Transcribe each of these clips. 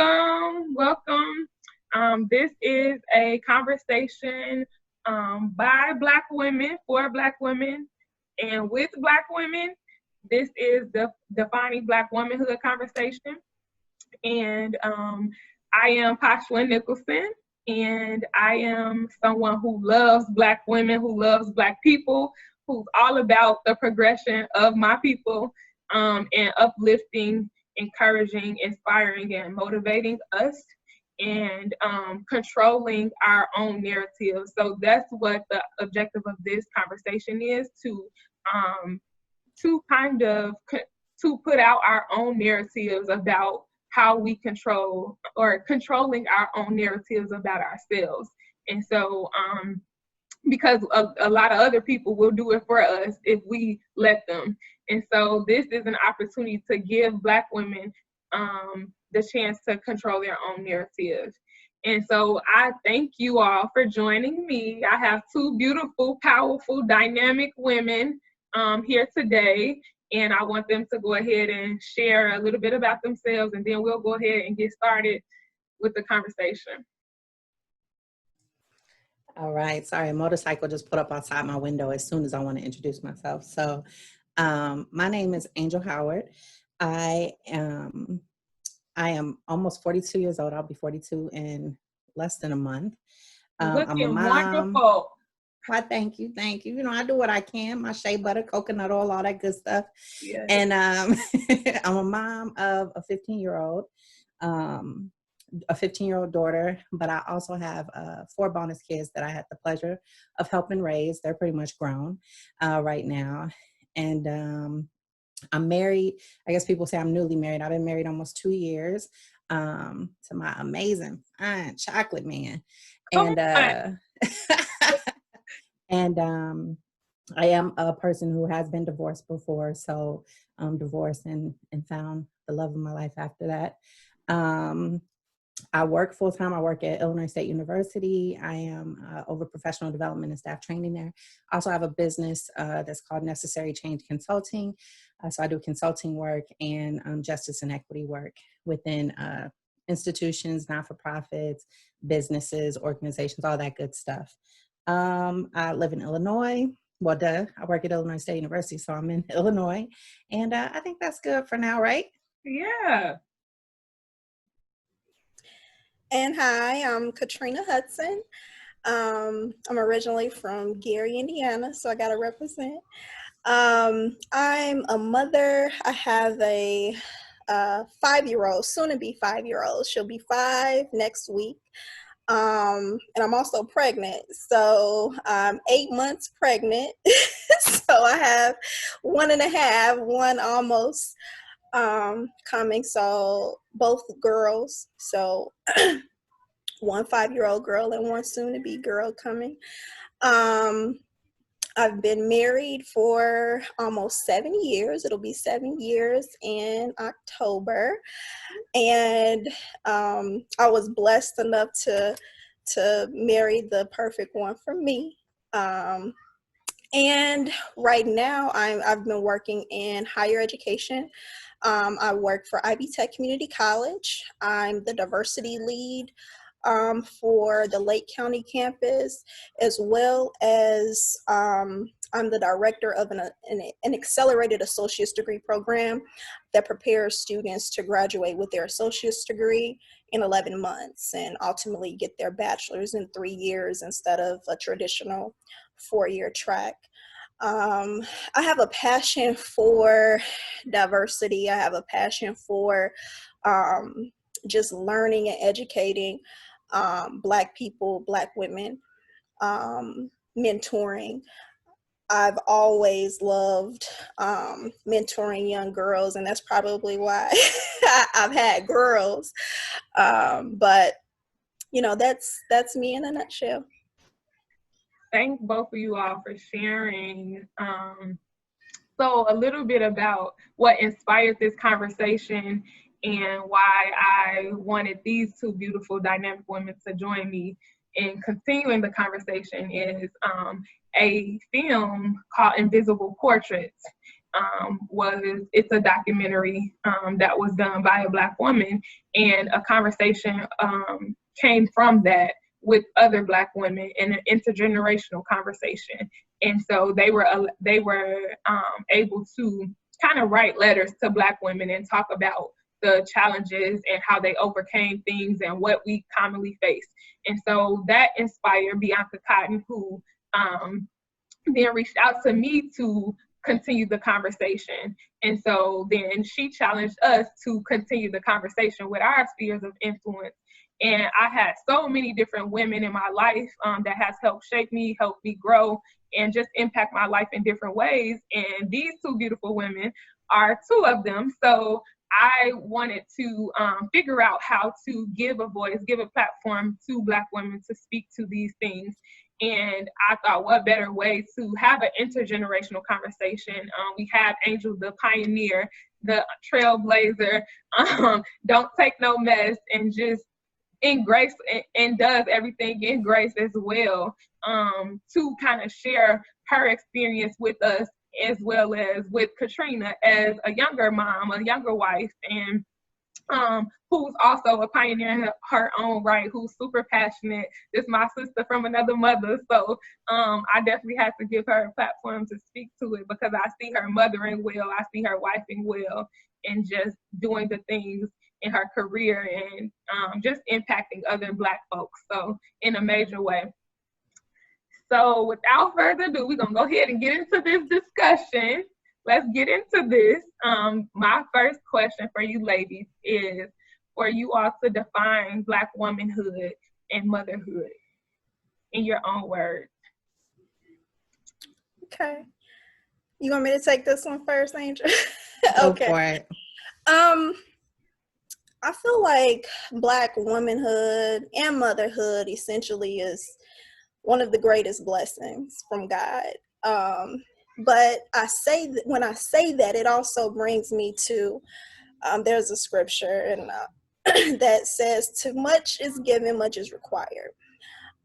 welcome. This is a conversation by Black women, for Black women, and with Black women. This is the Defining Black Womanhood conversation. And I am Poshlyn Nicholson, and I am someone who loves Black women, who loves Black people, who's all about the progression of my people, and uplifting, encouraging, inspiring, and motivating us, and controlling our own narrative. So that's what the objective of this conversation is, to put out our own narratives about how we control, or controlling our own narratives about ourselves. And so, because a lot of other people will do it for us if we let them. And so this is an opportunity to give Black women the chance to control their own narrative. And so I thank you all for joining me. I have two beautiful, powerful, dynamic women here today, and I want them to go ahead and share a little bit about themselves, and then we'll go ahead and get started with the conversation. All right. Sorry, a motorcycle just put up outside my window as soon as I want to introduce myself. So my name is Angell Howard. I am almost 42 years old. I'll be 42 in less than a month. Looking I'm a mom. wonderful. Why, thank you. You know, I do what I can. My shea butter, coconut oil, all that good stuff. Yes. And I'm a mom of a 15-year-old. A 15-year-old daughter, but I also have 4 bonus kids that I had the pleasure of helping raise. They're pretty much grown right now. And I'm married. I guess people say I'm newly married. I've been married almost 2 years to my amazing, fine chocolate man. And I am a person who has been divorced before. So divorced and found the love of my life after that. I work full-time. I work at Illinois State University. I am over professional development and staff training there. I also have a business that's called Necessary Change Consulting. So I do consulting work and justice and equity work within institutions, not-for-profits, businesses, organizations, all that good stuff. I live in Illinois. Well, I work at Illinois State University, so I'm in Illinois. And I think that's good for now, right? Yeah. And hi, I'm Katrina Hudson. I'm originally from Gary, Indiana, so I got to represent. I'm a mother. I have a 5-year-old, soon to be 5-year-old. She'll be 5 next week. And I'm also pregnant. So I'm 8 months pregnant. So I have 1.5, one almost coming. So both girls. So one 5-year-old girl and one soon-to-be girl coming. I've been married for almost 7 years. It'll be 7 years in October. And I was blessed enough to marry the perfect one for me. And right now I've been working in higher education. I work for Ivy Tech Community College. I'm the diversity lead for the Lake County campus, as well as I'm the director of an accelerated associate's degree program that prepares students to graduate with their associate's degree in 11 months and ultimately get their bachelor's in 3 years instead of a traditional 4-year track. I have a passion for diversity. I have a passion for just learning and educating Black people, Black women, mentoring. I've always loved mentoring young girls, and that's probably why I've had girls. But you know, that's me in a nutshell. Thank both of you all for sharing. So a little bit about what inspired this conversation and why I wanted these two beautiful dynamic women to join me in continuing the conversation is a film called Invisible Portraits. it's a documentary that was done by a Black woman, and a conversation came from that with other Black women in an intergenerational conversation. And so they were able to kind of write letters to Black women and talk about the challenges and how they overcame things and what we commonly face. And so that inspired Bianca Cotton, who then reached out to me to continue the conversation. And so then she challenged us to continue the conversation with our spheres of influence. And I had so many different women in my life that has helped shape me, helped me grow, and just impact my life in different ways. And these two beautiful women are two of them. So I wanted to figure out how to give a voice, give a platform to Black women to speak to these things. And I thought, what better way to have an intergenerational conversation? We have Angell, the pioneer, the trailblazer, don't take no mess, and just in grace, and does everything in grace as well, to kind of share her experience with us, as well as with Katrina as a younger mom, a younger wife, and who's also a pioneer in her own right, who's super passionate. This is my sister from another mother, so I definitely had to give her a platform to speak to it, because I see her mothering well, I see her wifing well, and just doing the things in her career, and just impacting other Black folks, so in a major way. So without further ado, we're gonna go ahead and get into this discussion. Let's get into this. My first question for you ladies is for you all to define Black womanhood and motherhood in your own words. Okay. You want me to take this one first, Angel? Okay. Go for it. I feel like Black womanhood and motherhood essentially is one of the greatest blessings from God. But when I say that, it also brings me to, there's a scripture and that says, "Too much is given, much is required."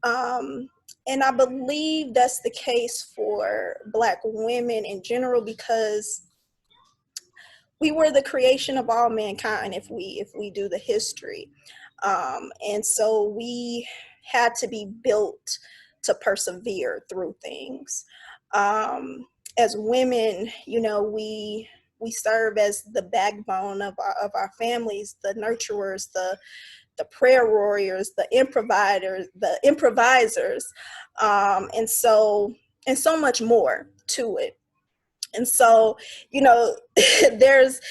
And I believe that's the case for Black women in general, because we were the creation of all mankind if we do the history. And so we had to be built to persevere through things. As women, you know, we serve as the backbone of our families, the nurturers, the prayer warriors, the improvisers, and so much more to it. And so, you know, there's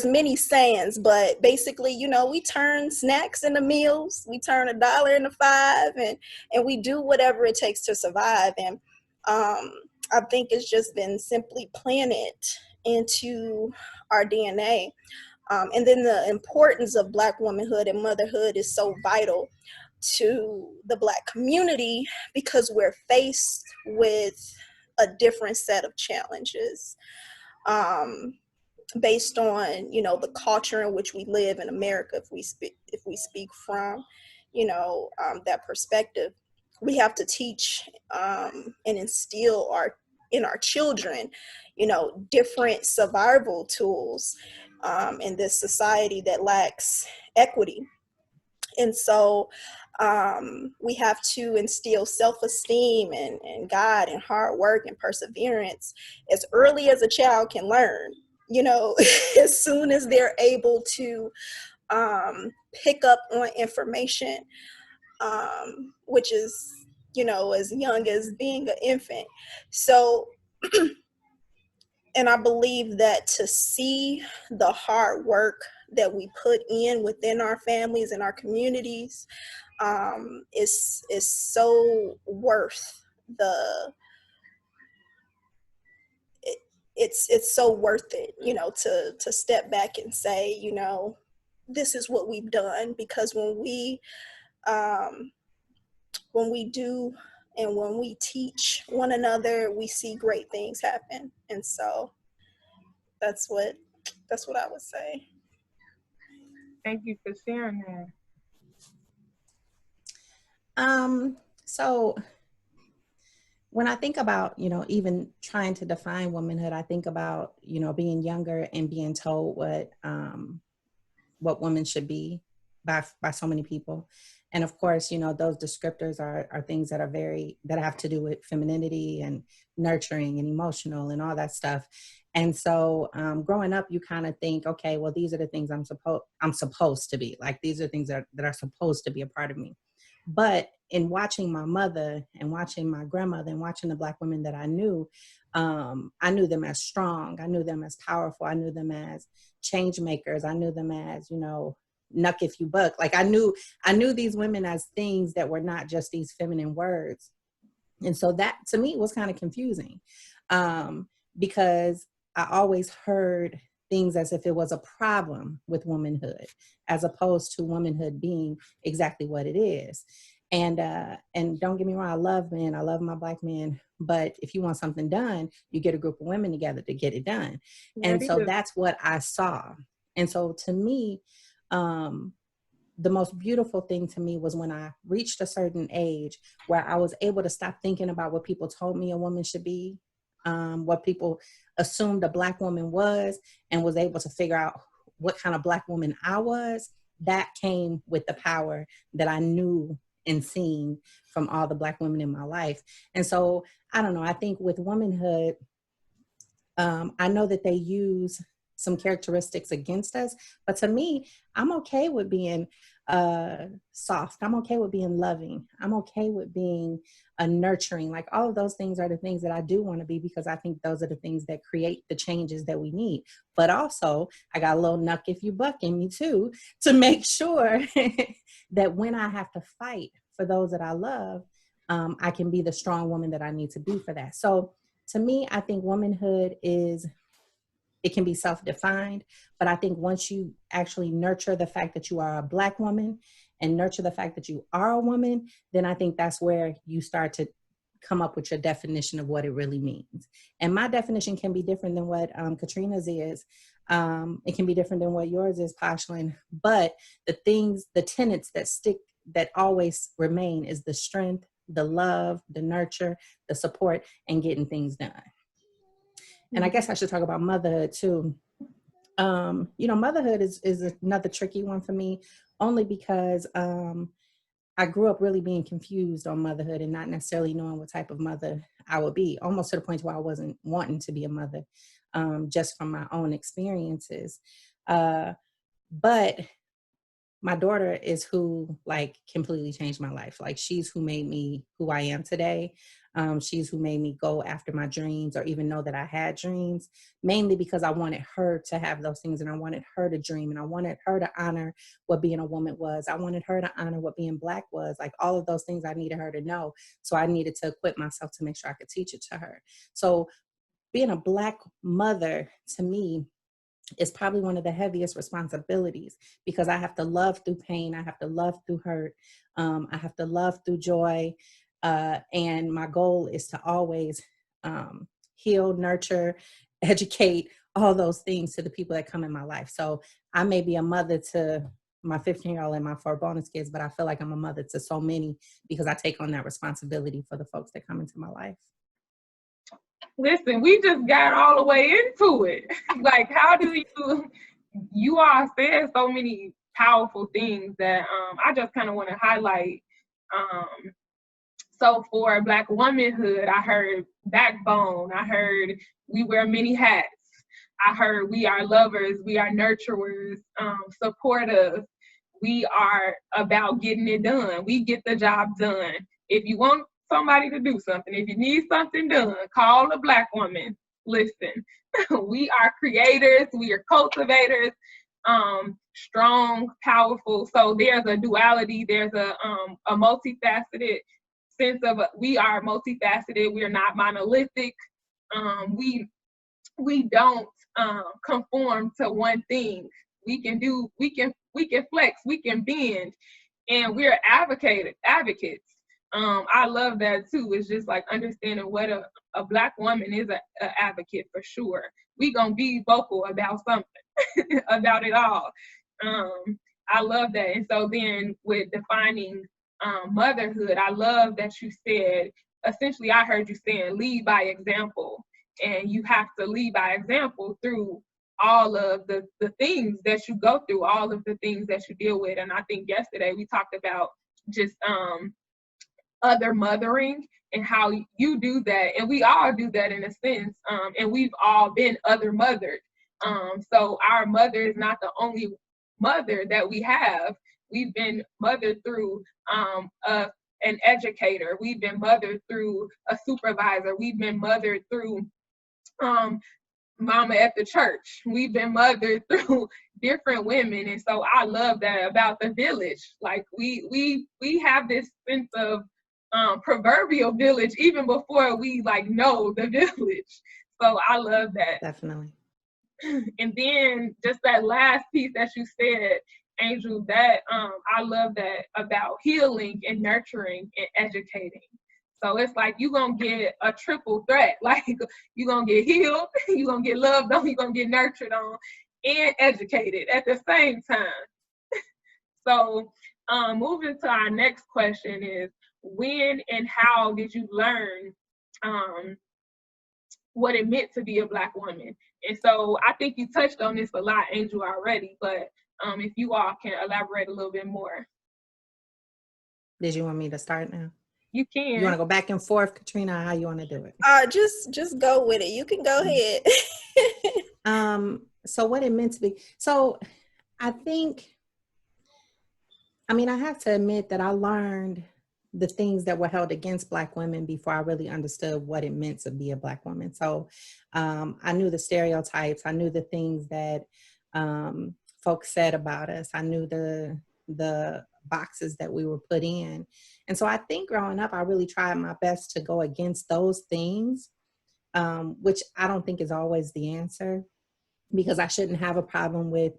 many sayings, but basically, you know, we turn snacks into meals, we turn $1 into $5, and we do whatever it takes to survive. And I think it's just been simply planted into our DNA. And then the importance of Black womanhood and motherhood is so vital to the Black community, because we're faced with a different set of challenges. Based on, you know, the culture in which we live in America, if we speak from, you know, that perspective, we have to teach and instill in our children, you know, different survival tools in this society that lacks equity. And so we have to instill self-esteem and God and hard work and perseverance as early as a child can learn. You know, as soon as they're able to pick up on information, which is, you know, as young as being an infant. So, and I believe that to see the hard work that we put in within our families and our communities is so worth it's so worth it, you know, to step back and say, you know, this is what we've done. Because when we do and when we teach one another, we see great things happen. And so that's what I would say. Thank you for sharing that. So when I think about, you know, even trying to define womanhood, I think about, you know, being younger and being told what women should be by so many people. And of course, you know, those descriptors are things that are that have to do with femininity and nurturing and emotional and all that stuff. And so growing up, you kind of think, okay, well, these are the things I'm supposed to be. Like, these are things that are supposed to be a part of me. But in watching my mother and watching my grandmother and watching the Black women that I knew them as strong. I knew them as powerful. I knew them as change makers. I knew them as, you know, nuck if you buck. Like, I knew these women as things that were not just these feminine words. And so that to me was kind of confusing, because I always heard things as if it was a problem with womanhood, as opposed to womanhood being exactly what it is. And don't get me wrong, I love men, I love my Black men, but if you want something done, you get a group of women together to get it done. And so that's what I saw. And so to me, the most beautiful thing to me was when I reached a certain age where I was able to stop thinking about what people told me a woman should be, what people assumed a Black woman was, and was able to figure out what kind of Black woman I was. That came with the power that I knew and seen from all the Black women in my life. And so, I don't know, I think with womanhood, I know that they use some characteristics against us, but to me, I'm okay with being soft. I'm okay with being loving. I'm okay with being nurturing. Like, all of those things are the things that I do want to be, because I think those are the things that create the changes that we need. But also, I got a little nuck if you buck in me too, to make sure that when I have to fight for those that I love, I can be the strong woman that I need to be for that. So to me, I think womanhood it can be self-defined, but I think once you actually nurture the fact that you are a Black woman and nurture the fact that you are a woman, then I think that's where you start to come up with your definition of what it really means. And my definition can be different than what Katrina's is. It can be different than what yours is, Poshlyn, but the tenets that stick, that always remain, is the strength, the love, the nurture, the support, and getting things done. And I guess I should talk about motherhood too. You know, motherhood is another tricky one for me, only because I grew up really being confused on motherhood and not necessarily knowing what type of mother I would be, almost to the point where I wasn't wanting to be a mother, just from my own experiences. But my daughter is who, like, completely changed my life. Like, she's who made me who I am today. She's who made me go after my dreams, or even know that I had dreams, mainly because I wanted her to have those things, and I wanted her to dream, and I wanted her to honor what being a woman was. I wanted her to honor what being Black was. Like, all of those things I needed her to know. So I needed to equip myself to make sure I could teach it to her. So being a Black mother, to me, is probably one of the heaviest responsibilities, because I have to love through pain. I have to love through hurt. I have to love through joy. And my goal is to always heal, nurture, educate, all those things to the people that come in my life. So I may be a mother to my 15-year-old and my 4 bonus kids, but I feel like I'm a mother to so many, because I take on that responsibility for the folks that come into my life. Listen, we just got all the way into it. Like, how do you all said so many powerful things that I just kind of want to highlight. So for Black womanhood, I heard backbone. I heard we wear many hats. I heard we are lovers, we are nurturers, supportive. We are about getting it done. We get the job done. If you want somebody to do something, if you need something done, call a Black woman. Listen, we are creators, we are cultivators, strong, powerful. So there's a duality, there's a multifaceted sense of we are multifaceted. We are not monolithic. We don't conform to one thing. We can flex, we can bend, and we're advocates. I love that too. It's just like understanding what a Black woman is an advocate for sure. We gonna be vocal about something, about it all. I love that. And so then with defining motherhood, I love that you said essentially I heard you saying lead by example, and you have to lead by example through all of the things that you go through, all of the things that you deal with. And I think yesterday we talked about just other mothering and how you do that, and we all do that in a sense, and we've all been other mothered. So our mother is not the only mother that we have. We've been mothered through an educator. We've been mothered through a supervisor. We've been mothered through mama at the church. We've been mothered through different women. And so I love that about the village. Like we have this sense of proverbial village even before we like know the village. So I love that. Definitely. And then just that last piece that you said, Angel, that I love that about healing and nurturing and educating. So it's like you're going to get a triple threat. Like you're going to get healed, you're going to get loved on, you're going to get nurtured on, and educated at the same time. So moving to our next question is, when and how did you learn what it meant to be a Black woman? And so I think you touched on this a lot, Angel, already, but if you all can elaborate a little bit more. Did you want me to start now? You can. You want to go back and forth, Katrina, how you want to do it? Just go with it. You can go ahead. So what it meant to be. So I have to admit that I learned the things that were held against Black women before I really understood what it meant to be a Black woman. So I knew the stereotypes. I knew the things that folks said about us. I knew the boxes that we were put in. And so I think growing up, I really tried my best to go against those things, which I don't think is always the answer, because I shouldn't have a problem with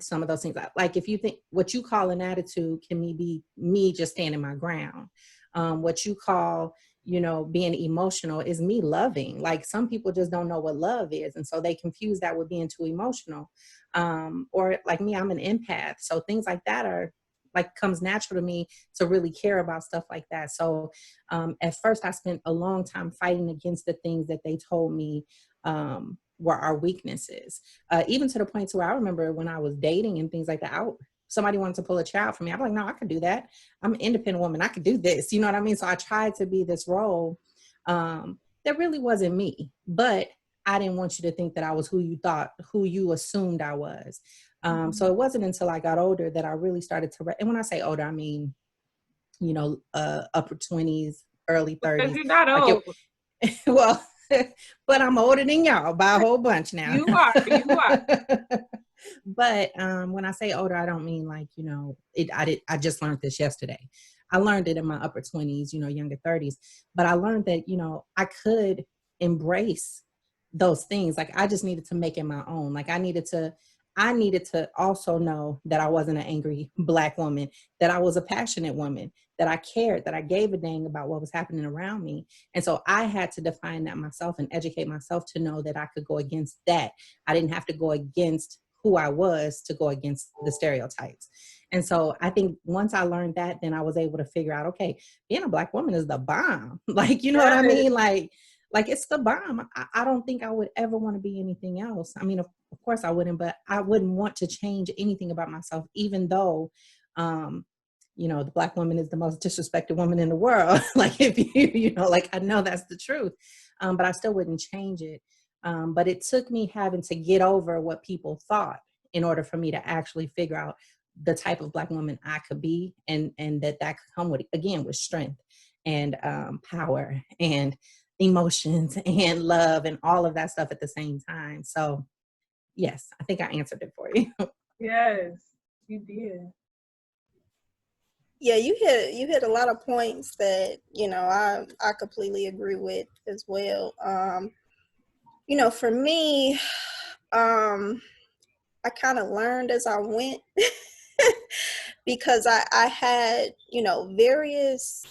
some of those things. Like if you think what you call an attitude can be me just standing my ground. What you call, being emotional is me loving. Like some people just don't know what love is. And so they confuse that with being too emotional. Or like me, I'm an empath. So things like that are like comes natural to me to really care about stuff like that. So at first I spent a long time fighting against the things that they told me were our weaknesses, even to the point to where I remember when I was dating and things like that, somebody wanted to pull a child for me. I'm like, no, I could do that. I'm an independent woman. I could do this. You know what I mean? So I tried to be this role that really wasn't me, but I didn't want you to think that I was who you assumed I was. So it wasn't until I got older that I really started to, and when I say older, I mean, upper 20s, early 30s. Because you're not old. Well, but I'm older than y'all by a whole bunch now. You are. But when I say older, I don't mean like, I just learned this yesterday. I learned it in my upper 20s, younger 30s. But I learned that, I could embrace those things. Like I just needed to make it my own. Like I needed to also know that I wasn't an angry Black woman, that I was a passionate woman, that I cared, that I gave a dang about what was happening around me. And so I had to define that myself and educate myself to know that I could go against that. I didn't have to go against who I was to go against the stereotypes. And so I think once I learned that, then I was able to figure out, okay, being a Black woman is the bomb. Like, you know what I mean? Like it's the bomb. I don't think I would ever want to be anything else. I mean, of course I wouldn't, but I wouldn't want to change anything about myself, even though, the Black woman is the most disrespected woman in the world. Like if like I know that's the truth, but I still wouldn't change it. But it took me having to get over what people thought in order for me to actually figure out the type of Black woman I could be, and that could come with strength and power and emotions and love and all of that stuff at the same time. So yes, I think I answered it for you. Yes, you did. Yeah, you hit a lot of points that, I completely agree with as well. For me, I kind of learned as I went because I had, various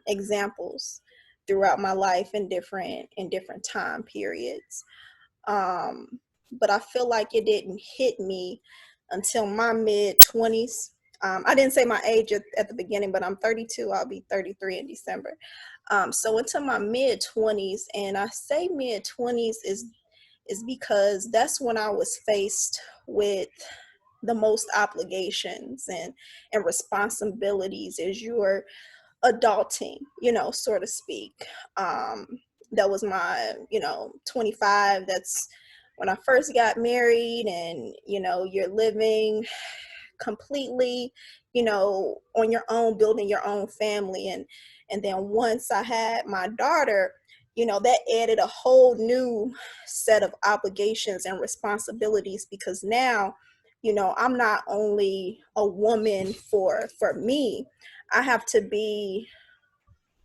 examples throughout my life in different time periods. But I feel like it didn't hit me until my mid-20s. I didn't say my age at the beginning, but I'm 32. I'll be 33 in December. So into my mid-20s, and I say mid-20s is because that's when I was faced with the most obligations and responsibilities as you're adulting, so to speak. That was my, 25. That's when I first got married, and, you're living completely, on your own, building your own family. And then once I had my daughter, that added a whole new set of obligations and responsibilities, because now, I'm not only a woman for me, I have to be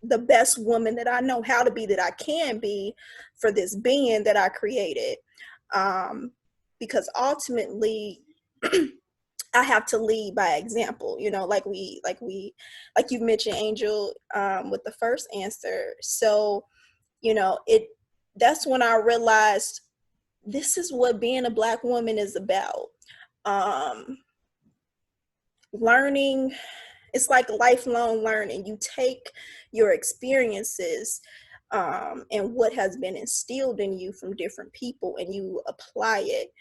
the best woman that I know how to be, that I can be, for this being that I created. Because ultimately, I have to lead by example, like you mentioned, Angel, with the first answer. So, that's when I realized this is what being a Black woman is about. Learning, it's like lifelong learning. You take your experiences, and what has been instilled in you from different people, and you apply it,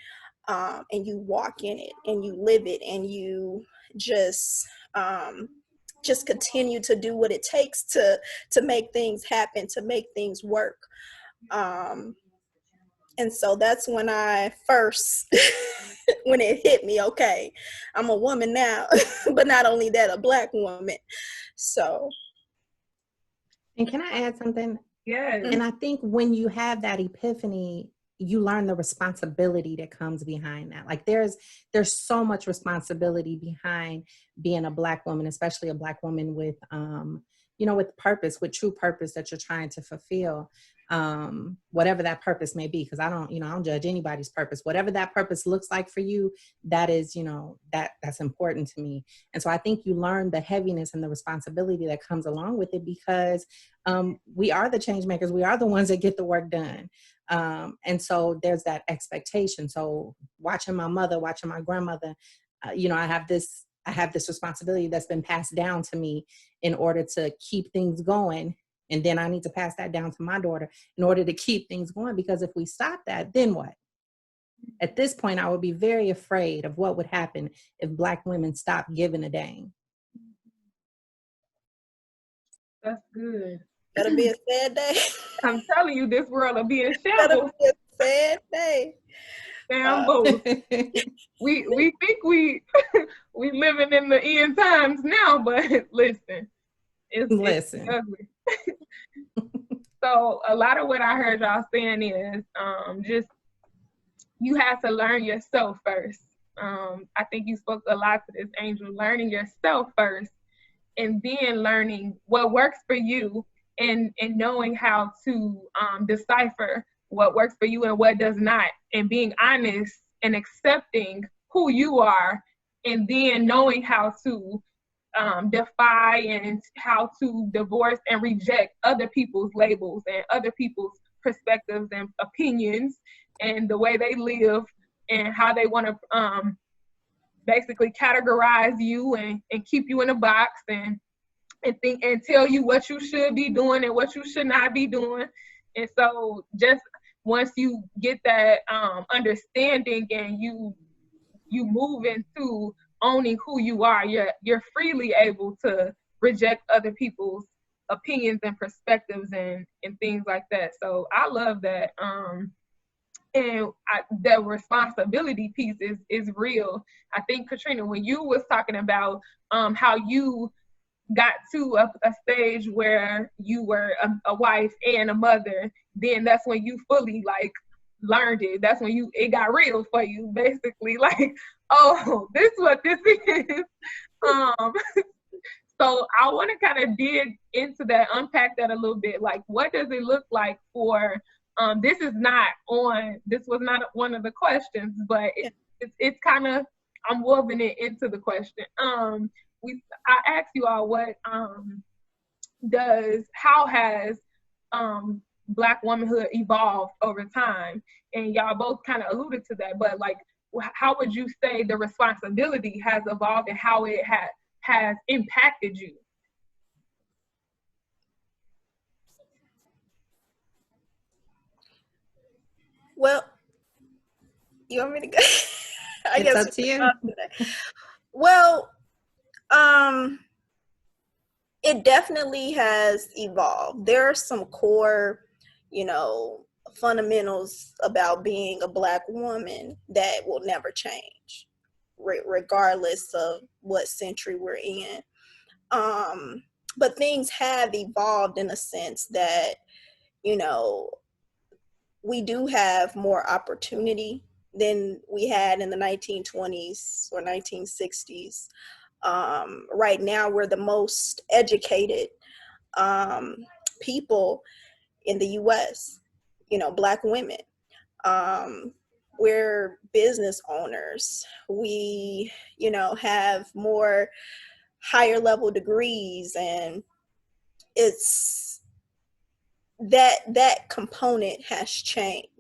and you walk in it, and you live it, and you just continue to do what it takes to make things happen, to make things work. And so that's when I first, when it hit me, okay, I'm a woman now, but not only that, a Black woman. So. And can I add something? Yes. And I think when you have that epiphany, you learn the responsibility that comes behind that. Like there's so much responsibility behind being a Black woman, especially a Black woman with, with purpose, with true purpose that you're trying to fulfill, whatever that purpose may be. Because I don't judge anybody's purpose. Whatever that purpose looks like for you, that is, that's important to me. And so I think you learn the heaviness and the responsibility that comes along with it, because we are the change makers. We are the ones that get the work done. And so there's that expectation. So watching my mother, watching my grandmother, I have this responsibility that's been passed down to me in order to keep things going. And then I need to pass that down to my daughter in order to keep things going. Because if we stop that, then what? At this point, I would be very afraid of what would happen if Black women stopped giving a dang. That's good. That'll be a sad day. I'm telling you, this world will be in That'll shambles. be a sad day. Shambles. We think we living in the end times now, but listen, it's ugly. So a lot of what I heard y'all saying is just you have to learn yourself first. I think you spoke a lot to this, Angel, learning yourself first, and then learning what works for you, and knowing how to decipher what works for you and what does not, and being honest and accepting who you are, and then knowing how to defy and how to divorce and reject other people's labels and other people's perspectives and opinions and the way they live and how they want to basically categorize you and keep you in a box and think and tell you what you should be doing and what you should not be doing. And so just once you get that understanding and you move into owning who you are, you're freely able to reject other people's opinions and perspectives and things like that. So I love that. And the responsibility piece is real. I think, Katrina, when you was talking about how you got to a stage where you were a wife and a mother, then that's when you fully learned it. That's when it got real for you, basically. Oh, this is what this is. So I want to kind of dig into that, unpack that a little bit. What does it look like for, this was not one of the questions, but it's kind of, I'm woven it into the question. I asked you all how has Black womanhood evolved over time? And y'all both kind of alluded to that, but how would you say the responsibility has evolved and how it has impacted you? Well, you want me to go? I It's guess up to you. Well, it definitely has evolved. There are some core, fundamentals about being a Black woman that will never change, regardless of what century we're in. But things have evolved in a sense that, we do have more opportunity than we had in the 1920s or 1960s. Right now, we're the most educated people in the US, Black women. We're business owners. We, have more higher level degrees, and it's that component has changed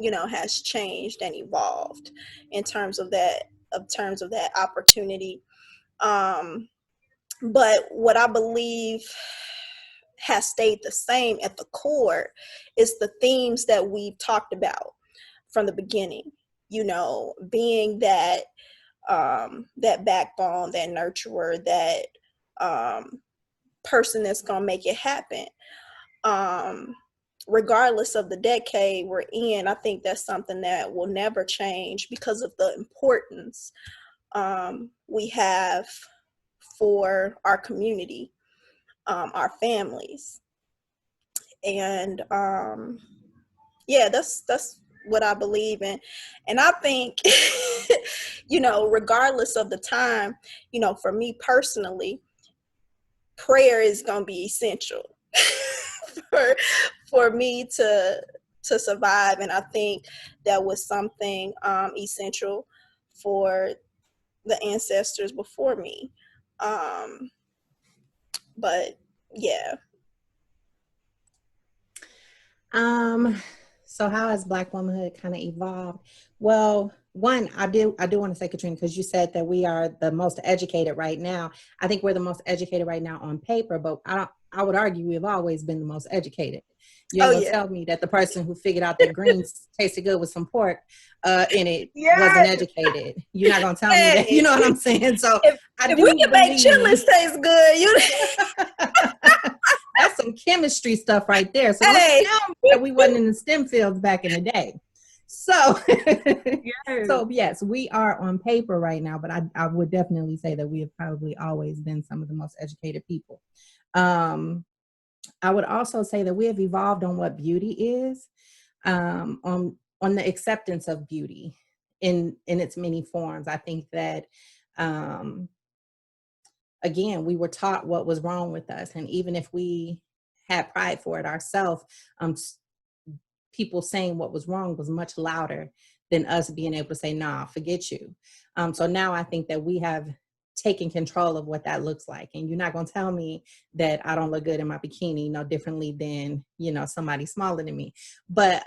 and evolved in terms of that opportunity. But what I believe has stayed the same at the core is the themes that we've talked about from the beginning, being that that backbone, that nurturer, that person that's gonna make it happen. Regardless of the decade we're in, I think that's something that will never change because of the importance we have for our community, our families. And yeah, that's what I believe in. And I think, regardless of the time, for me personally, prayer is going to be essential for me to survive. And I think that was something essential for the ancestors before me. But yeah. So how has Black womanhood kind of evolved? Well, one, I do want to say, Katrina, because you said that we are the most educated right now. I think we're the most educated right now on paper, but I would argue we've always been the most educated. You ain't gonna tell me that the person who figured out that greens tasted good with some pork in it wasn't educated. You're not gonna tell me that. You know what I'm saying? So if we can make chitlins taste good, that's some chemistry stuff right there. So don't tell me that we wasn't in the STEM fields back in the day. So, so yes, we are on paper right now, but I would definitely say that we have probably always been some of the most educated people. I would also say that we have evolved on what beauty is, on the acceptance of beauty in its many forms. I think that, again, we were taught what was wrong with us. And even if we had pride for it ourselves, people saying what was wrong was much louder than us being able to say, nah, forget you. So now I think that we have taken control of what that looks like. And you're not going to tell me that I don't look good in my bikini no differently than, somebody smaller than me. But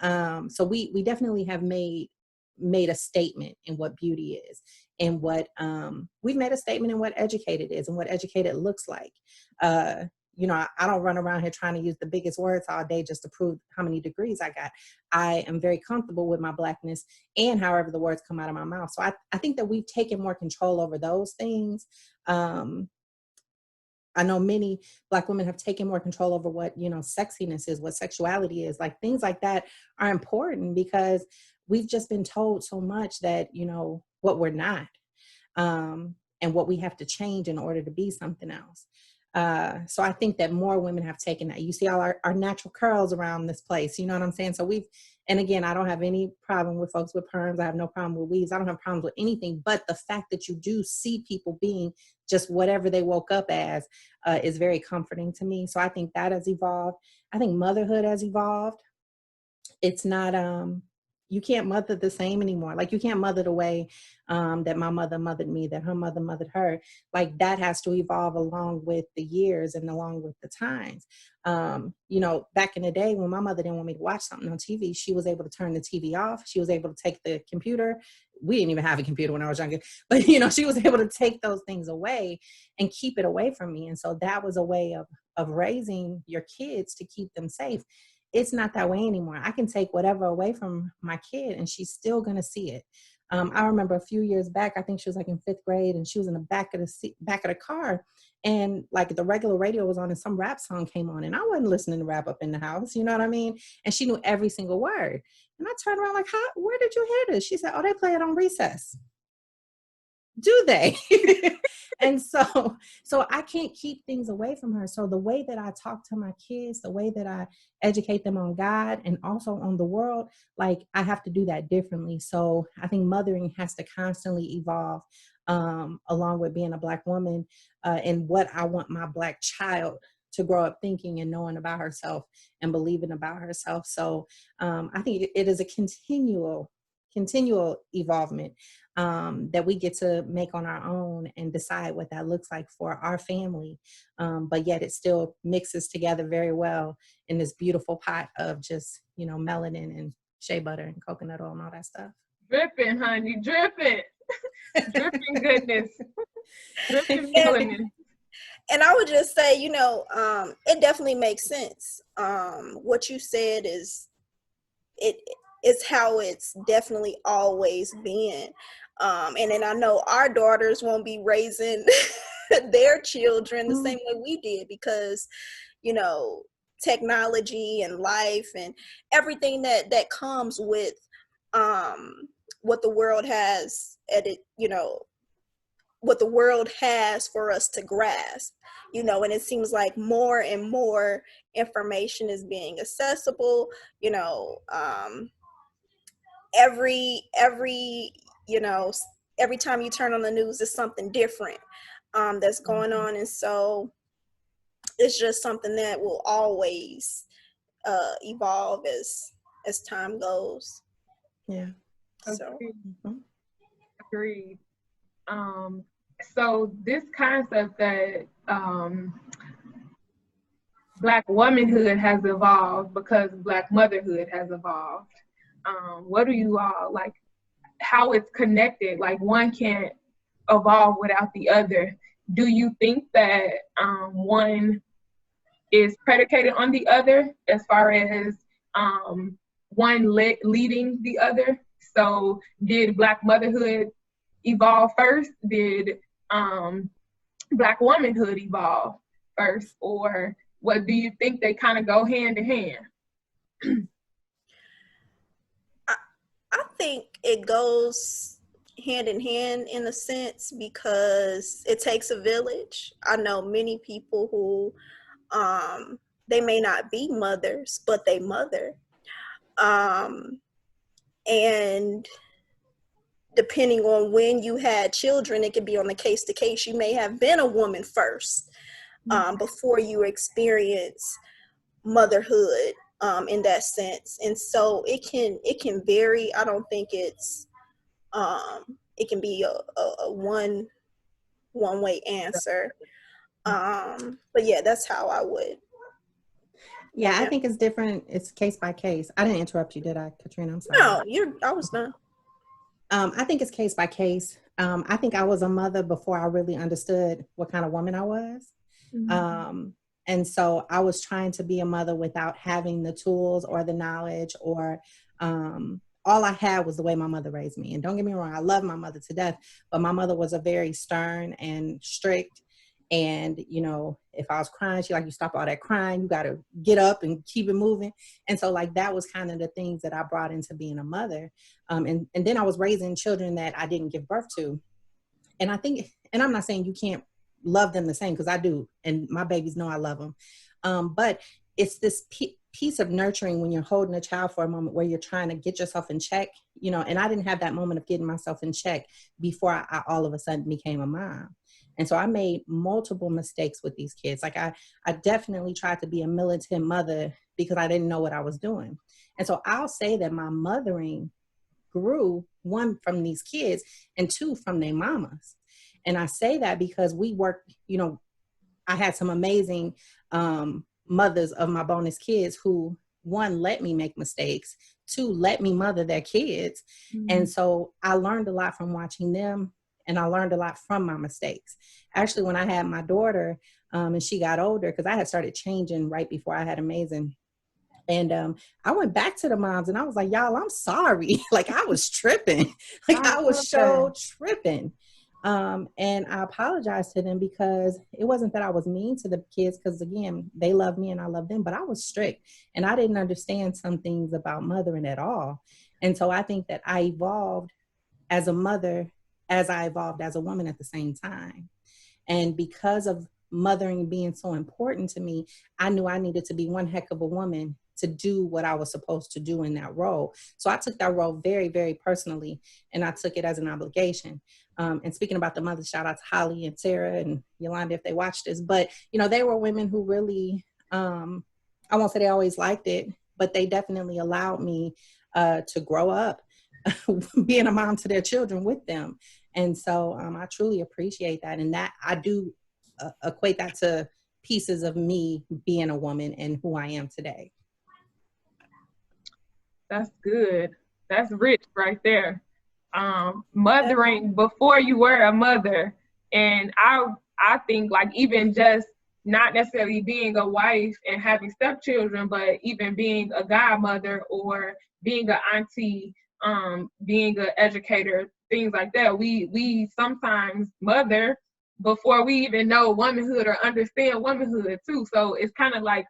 so we definitely have made a statement in what beauty is, and what we've made a statement in what educated is and what educated looks like. I don't run around here trying to use the biggest words all day just to prove how many degrees I got. I am very comfortable with my Blackness and however the words come out of my mouth. So I think that we've taken more control over those things. I know many Black women have taken more control over what, sexiness is, what sexuality is. Like, things like that are important because we've just been told so much that, what we're not, and what we have to change in order to be something else. So I think that more women have taken that. You see all our natural curls around this place. You know what I'm saying? So and again, I don't have any problem with folks with perms. I have no problem with weaves. I don't have problems with anything. But the fact that you do see people being just whatever they woke up as is very comforting to me. So I think that has evolved. I think motherhood has evolved. It's not, you can't mother the same anymore. Like, you can't mother the way that my mother mothered me, that her mother mothered her. Like, that has to evolve along with the years and along with the times. Back in the day when my mother didn't want me to watch something on TV, she was able to turn the TV off. She was able to take the computer, we didn't even have a computer when I was younger, but you know, she was able to take those things away and keep it away from me. And so that was a way of raising your kids to keep them safe. It's not that way anymore. I can take whatever away from my kid and she's still going to see it. I remember a few years back, I think she was like in 5th grade, and she was in the back of the car, and like the regular radio was on and some rap song came on, and I wasn't listening to rap up in the house, you know what I mean? And she knew every single word. And I turned around like, where did you hear this? She said, oh, they play it on recess. Do they? And so I can't keep things away from her. So the way that I talk to my kids, the way that I educate them on God and also on the world, like I have to do that differently. So I think mothering has to constantly evolve along with being a Black woman and what I want my Black child to grow up thinking and knowing about herself and believing about herself. So I think it is a continual evolvement that we get to make on our own and decide what that looks like for our family. But yet it still mixes together very well in this beautiful pot of just, you know, melanin and shea butter and coconut oil and all that stuff. Dripping, honey, dripping. Dripping goodness. Dripping melanin. And I would just say, you know, it definitely makes sense. What you said is how it's definitely always been. And then I know our daughters won't be raising their children the same way we did, because, you know, technology and life and everything that comes with what the world has what the world has for us to grasp, you know, and it seems like more and more information is being accessible, you know, every you know, every time you turn on the news, there's something different that's going on. And so it's just something that will always evolve as time goes. Yeah. So. Agreed. So this concept that Black womanhood has evolved because Black motherhood has evolved. What do you all like? How it's connected? Like one can't evolve without the other. Do you think that one is predicated on the other as far as one leading the other? So did Black motherhood evolve first? Did Black womanhood evolve first? Or what do you think they kind of go hand in hand? I think it goes hand in hand in a sense because it takes a village. I know many people who they may not be mothers, but they mother. And depending on when you had children, it could be on the case to case. You may have been a woman first before you experience motherhood in that sense. And so it can vary. I don't think it's it can be a one way answer. But yeah, that's how I would. Yeah, I think it's different. It's case by case. I didn't interrupt you, did I, Katrina? I'm sorry. No, I was done. I think it's case by case. I think I was a mother before I really understood what kind of woman I was. Mm-hmm. And so I was trying to be a mother without having the tools or the knowledge, or all I had was the way my mother raised me. And don't get me wrong, I love my mother to death, but my mother was a very stern and strict. And, you know, if I was crying, she like, you stop all that crying, you got to get up and keep it moving. And so like, that was kind of the things that I brought into being a mother. And then I was raising children that I didn't give birth to. And I think, and I'm not saying you can't love them the same, because I do. And my babies know I love them. But it's this piece of nurturing when you're holding a child for a moment where you're trying to get yourself in check, you know, and I didn't have that moment of getting myself in check before I all of a sudden became a mom. And so I made multiple mistakes with these kids. Like I definitely tried to be a militant mother because I didn't know what I was doing. And so I'll say that my mothering grew, one, from these kids, and two, from their mamas. And I say that because we worked, you know, I had some amazing mothers of my bonus kids who, one, let me make mistakes, to let me mother their kids. And so I learned a lot from watching them, and I learned a lot from my mistakes. Actually, when I had my daughter, and she got older, because I had started changing right before I had Amazing. And I went back to the moms and I was like, y'all, I'm sorry. Like, I was tripping. Like, I was so tripping. And I apologized to them, because it wasn't that I was mean to the kids, because again, they love me and I love them, but I was strict and I didn't understand some things about mothering at all. And so I think that I evolved as a mother as I evolved as a woman at the same time. And because of mothering being so important to me, I knew I needed to be one heck of a woman to do what I was supposed to do in that role. So I took that role very, very personally, and I took it as an obligation. And speaking about the mothers, shout out to Holly and Sarah and Yolanda if they watch this. But, you know, they were women who really, I won't say they always liked it, but they definitely allowed me to grow up being a mom to their children with them. And so I truly appreciate that. And that I do equate that to pieces of me being a woman and who I am today. That's good. That's rich right there. Mothering before you were a mother. And I think, like, even just not necessarily being a wife and having stepchildren, but even being a godmother or being an auntie, being an educator, things like that. We sometimes mother before we even know womanhood or understand womanhood too. So it's kind of like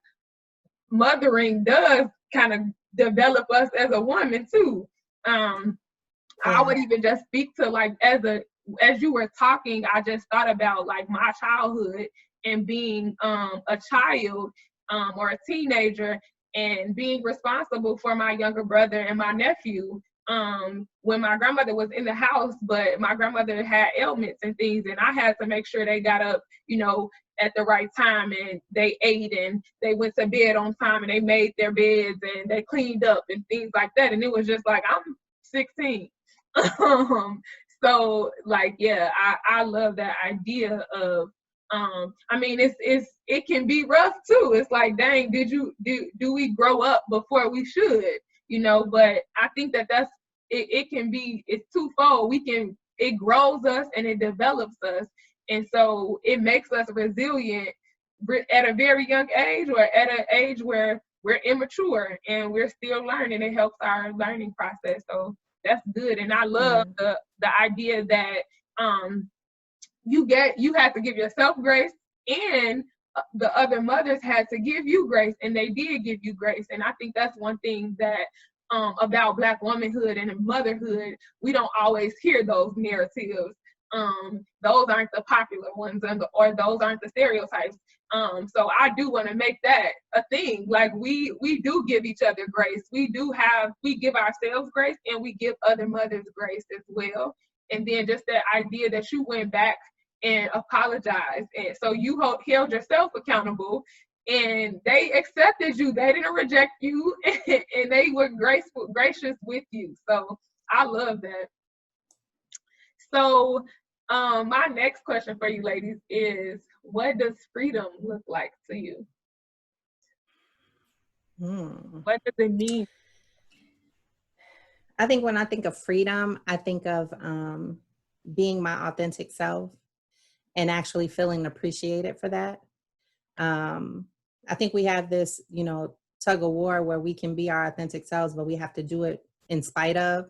mothering does kind of develop us as a woman too. I would even just speak to, like, as you were talking, I just thought about, like, my childhood and being a child or a teenager and being responsible for my younger brother and my nephew. When my grandmother was in the house, but my grandmother had ailments and things, and I had to make sure they got up, you know, at the right time, and they ate and they went to bed on time, and they made their beds and they cleaned up and things like that. And it was just like, I'm 16. So, like, yeah, I love that idea of, I mean, it can be rough too. It's like, dang, do we grow up before we should, you know? But I think that's, it can be, it's twofold. It grows us and it develops us. And so it makes us resilient at a very young age, or at an age where we're immature and we're still learning. It helps our learning process. So that's good. And I love the idea that you had to give yourself grace, and the other mothers had to give you grace, and they did give you grace. And I think that's one thing that about Black womanhood and motherhood, we don't always hear those narratives. Those aren't the popular ones, or those aren't the stereotypes. So I do want to make that a thing. Like, we do give each other grace. We give ourselves grace, and we give other mothers grace as well. And then just that idea that you went back and apologized, and so you held yourself accountable, and they accepted you. They didn't reject you, and they were gracious with you. So I love that. So my next question for you ladies is, what does freedom look like to you? What does it mean? I think when I think of freedom, I think of being my authentic self and actually feeling appreciated for that. I think we have this, you know, tug of war where we can be our authentic selves, but we have to do it in spite of,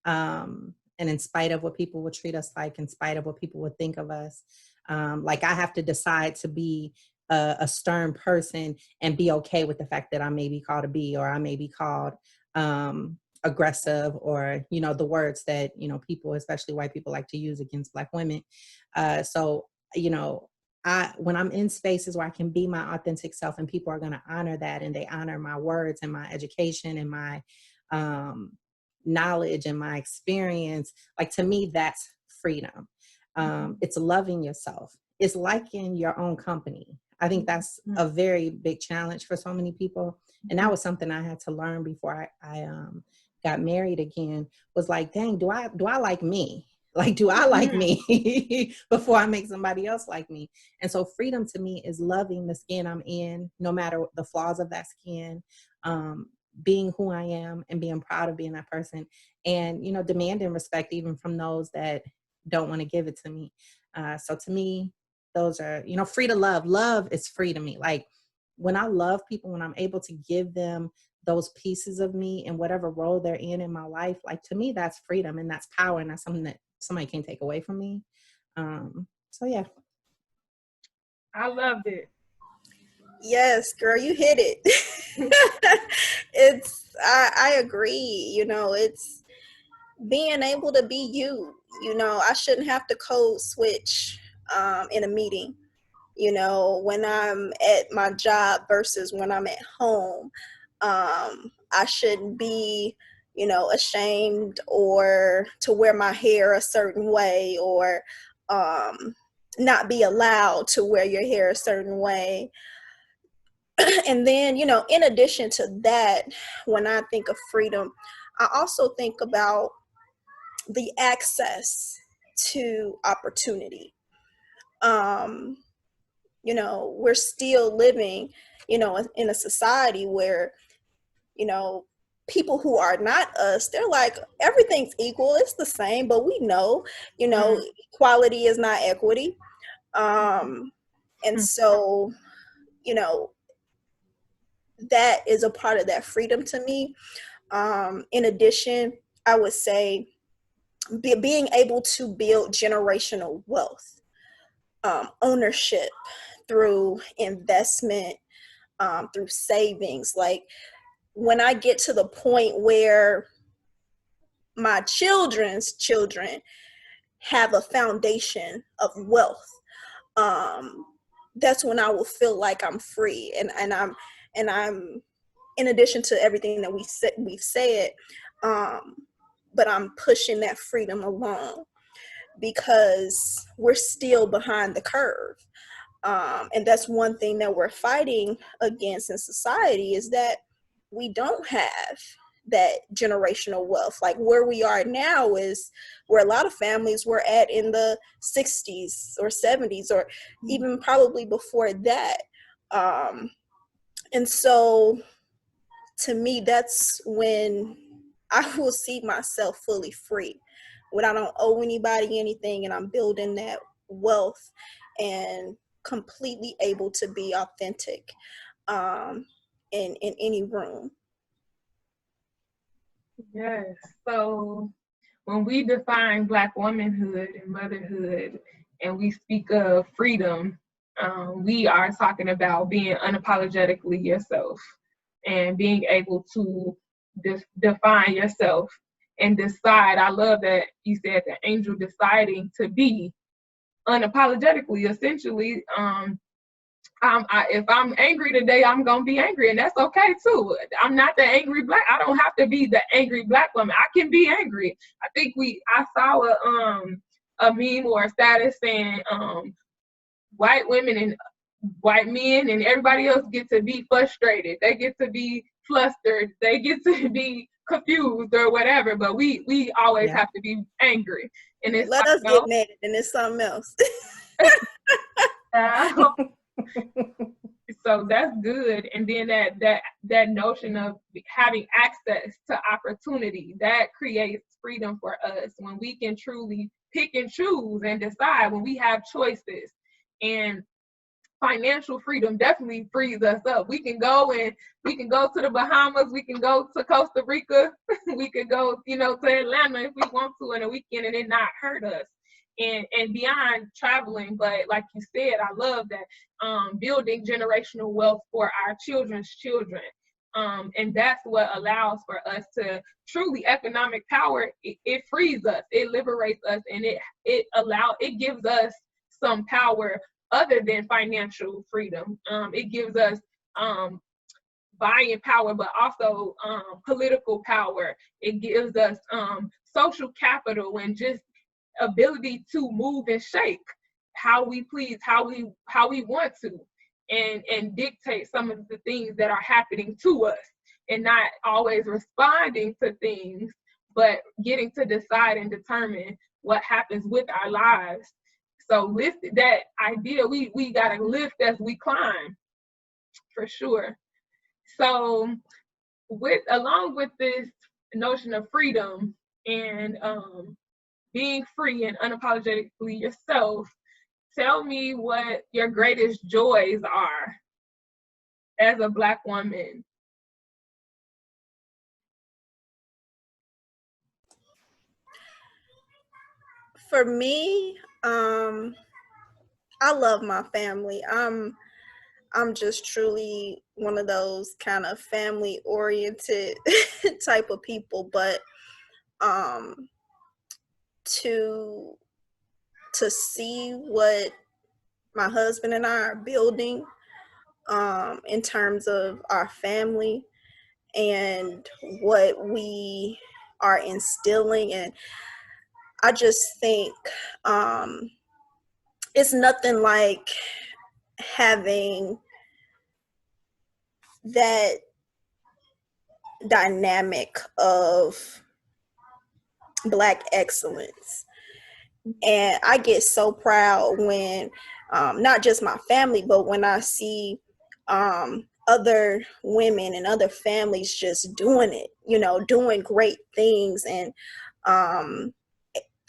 and in spite of what people would treat us like, in spite of what people would think of us. Like, I have to decide to be a stern person and be okay with the fact that I may be called a B, or I may be called aggressive, or, you know, the words that, you know, people, especially white people, like to use against Black women. So, you know, when I'm in spaces where I can be my authentic self, and people are going to honor that, and they honor my words and my education and my knowledge and my experience, like, to me, that's freedom. It's loving yourself. It's liking your own company. I think that's a very big challenge for so many people. And that was something I had to learn before I got married again, was like, dang, do I like me? Like, do I like me before I make somebody else like me? And so freedom to me is loving the skin I'm in, no matter the flaws of that skin, being who I am and being proud of being that person, and, you know, demanding respect even from those that don't want to give it to me. So to me, those are, you know, free to love. Love is free to me. Like, when I love people, when I'm able to give them those pieces of me in whatever role they're in my life, like, to me, that's freedom and that's power, and that's something that somebody can't take away from me. So yeah. I loved it. Yes, girl, you hit it. I agree. You know, it's being able to be you. You know, I shouldn't have to code switch in a meeting, you know, when I'm at my job versus when I'm at home. I shouldn't be, you know, ashamed or to wear my hair a certain way, or not be allowed to wear your hair a certain way. And then, you know, in addition to that, when I think of freedom, I also think about the access to opportunity. You know, we're still living, you know, in a society where, you know, people who are not us, they're like, everything's equal, it's the same, but we know, you know, equality is not equity. And so, you know, that is a part of that freedom to me. In addition, I would say being able to build generational wealth, ownership through investment, through savings. Like, when I get to the point where my children's children have a foundation of wealth, that's when I will feel like I'm free. And I'm in addition to everything that we've said, but I'm pushing that freedom along because we're still behind the curve. And that's one thing that we're fighting against in society, is that we don't have that generational wealth. Like, where we are now is where a lot of families were at in the 60s or 70s, or even probably before that. And so to me, that's when I will see myself fully free, when I don't owe anybody anything and I'm building that wealth and completely able to be authentic in any room. Yes. So when we define Black womanhood and motherhood, and we speak of freedom, we are talking about being unapologetically yourself and being able to define yourself and decide. I love that you said that Angel deciding to be unapologetically, essentially. If I'm angry today, I'm gonna be angry, and that's okay too. I'm not the angry Black. I don't have to be the angry Black woman. I can be angry. I think I saw a meme or a status saying white women and white men and everybody else get to be frustrated. They get to be flustered. They get to be confused or whatever. But we always have to be angry. And it's let us get mad, and it's something else. So that's good. And then that notion of having access to opportunity, that creates freedom for us when we can truly pick and choose and decide, when we have choices. And financial freedom definitely frees us up. We can go to the Bahamas, we can go to Costa Rica, we could go, to Atlanta if we want to in a weekend and it not hurt us. And beyond traveling, but like you said, I love that, building generational wealth for our children's children. And that's what allows for us to truly economic power. It frees us, it liberates us, and it gives us some power other than financial freedom. It gives us buying power, but also political power. It gives us social capital and just ability to move and shake how we please, how we want to, and dictate some of the things that are happening to us, and not always responding to things, but getting to decide and determine what happens with our lives. So lift that idea, we gotta lift as we climb, for sure. So along with this notion of freedom and being free and unapologetically yourself, tell me what your greatest joys are as a Black woman. For me, I love my family. I'm just truly one of those kind of family oriented type of people, but to see what my husband and I are building in terms of our family and what we are instilling, and I just think it's nothing like having that dynamic of Black excellence. And I get so proud when not just my family, but when I see other women and other families just doing it, doing great things and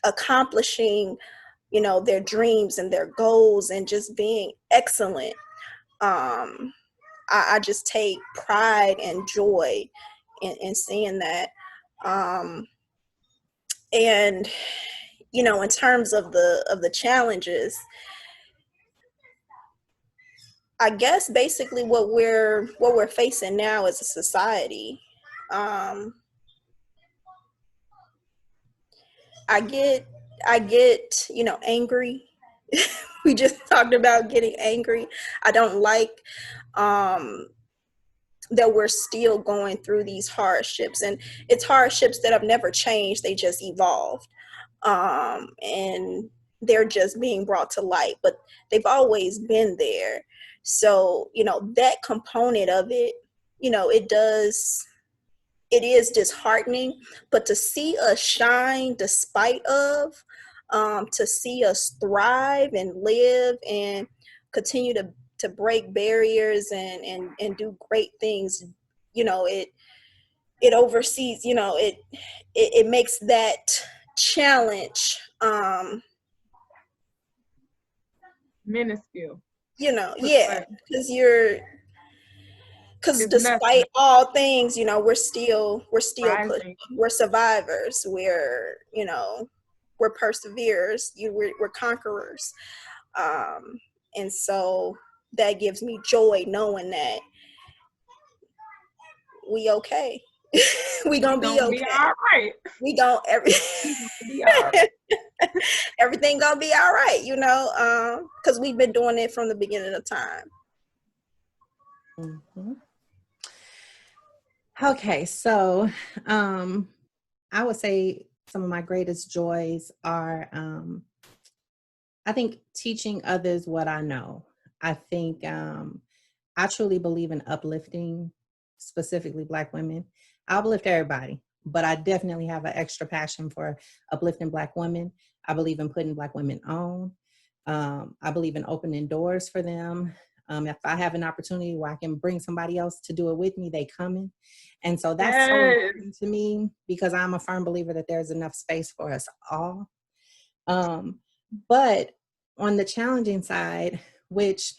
accomplishing, their dreams and their goals and just being excellent. I just take pride and joy in seeing that. And in terms of the challenges, I guess basically what we're facing now as a society. I get angry. We just talked about getting angry. I don't like that we're still going through these hardships, and it's hardships that have never changed. They just evolved. And they're just being brought to light, but they've always been there. So, that component of it, it is disheartening, but to see us shine despite of, to see us thrive and live and continue to break barriers and do great things, it oversees, it makes that challenge minuscule. Yeah, because despite nothing. all things, we're still Rising. we're survivors. We're perseverers. We're conquerors. And so that gives me joy knowing that we okay. We gonna be okay. Be all right. We gonna be all right. Everything gonna be all right, because we've been doing it from the beginning of time. Mm-hmm. Okay, so I would say some of my greatest joys are, I think, teaching others what I know. I think I truly believe in uplifting, specifically Black women. I uplift everybody, but I definitely have an extra passion for uplifting Black women. I believe in putting Black women on. I believe in opening doors for them. If I have an opportunity where I can bring somebody else to do it with me, they coming. And so that's so important to me, because I'm a firm believer that there's enough space for us all. But on the challenging side, which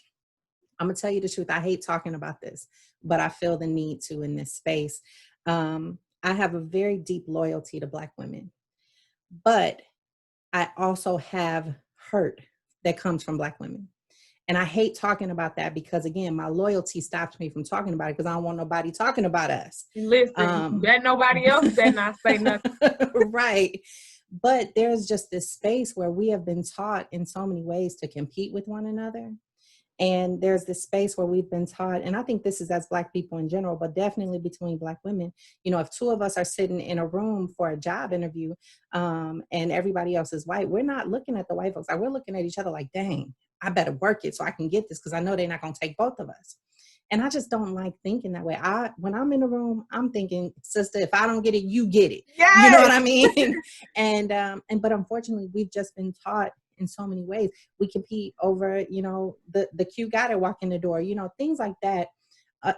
I'm gonna tell you the truth, I hate talking about this, but I feel the need to in this space. I have a very deep loyalty to Black women, but I also have hurt that comes from Black women. And I hate talking about that because, again, my loyalty stops me from talking about it because I don't want nobody talking about us. Listen, bet nobody else better not say nothing. Right. But there's just this space where we have been taught in so many ways to compete with one another. And there's this space where we've been taught, and I think this is as Black people in general, but definitely between Black women, if two of us are sitting in a room for a job interview and everybody else is white, we're not looking at the white folks. We're looking at each other like, dang, I better work it so I can get this because I know they're not going to take both of us. And I just don't like thinking that way. When I'm in the room, I'm thinking, sister, if I don't get it, you get it. Yes! You know what I mean? But unfortunately, we've just been taught in so many ways. We compete over, the cute guy that walk in the door, things like that.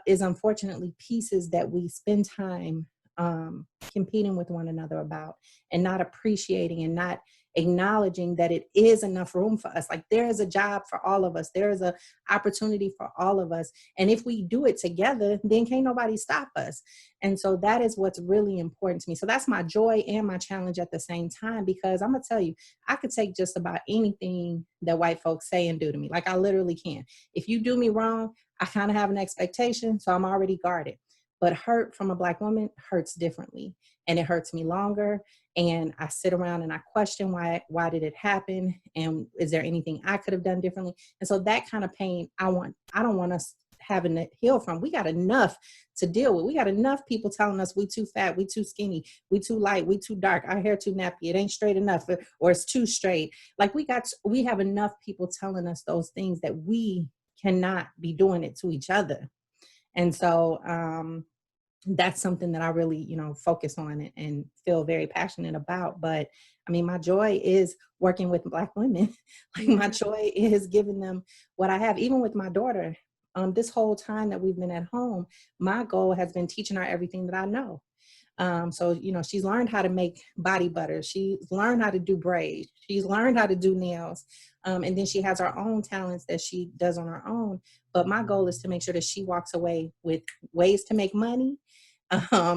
is unfortunately pieces that we spend time competing with one another about, and not appreciating and not acknowledging that it is enough room for us. Like, there is a job for all of us. There is an opportunity for all of us. And if we do it together, then can't nobody stop us. And so that is what's really important to me. So that's my joy and my challenge at the same time, because I'm going to tell you, I could take just about anything that white folks say and do to me. Like, I literally can. If you do me wrong, I kind of have an expectation, so I'm already guarded. But hurt from a Black woman hurts differently, and it hurts me longer. And I sit around and I question why did it happen? And is there anything I could have done differently? And so that kind of pain, I don't want us having to heal from. We got enough to deal with. We got enough people telling us we too fat, we too skinny, we too light, we too dark, our hair too nappy, it ain't straight enough, or it's too straight. Like, we have enough people telling us those things, that we cannot be doing it to each other. And so that's something that I really, focus on and feel very passionate about. But I mean, my joy is working with Black women. Like, my joy is giving them what I have. Even with my daughter, this whole time that we've been at home, my goal has been teaching her everything that I know. So, she's learned how to make body butter. She's learned how to do braids. She's learned how to do nails. And then she has her own talents that she does on her own. But my goal is to make sure that she walks away with ways to make money,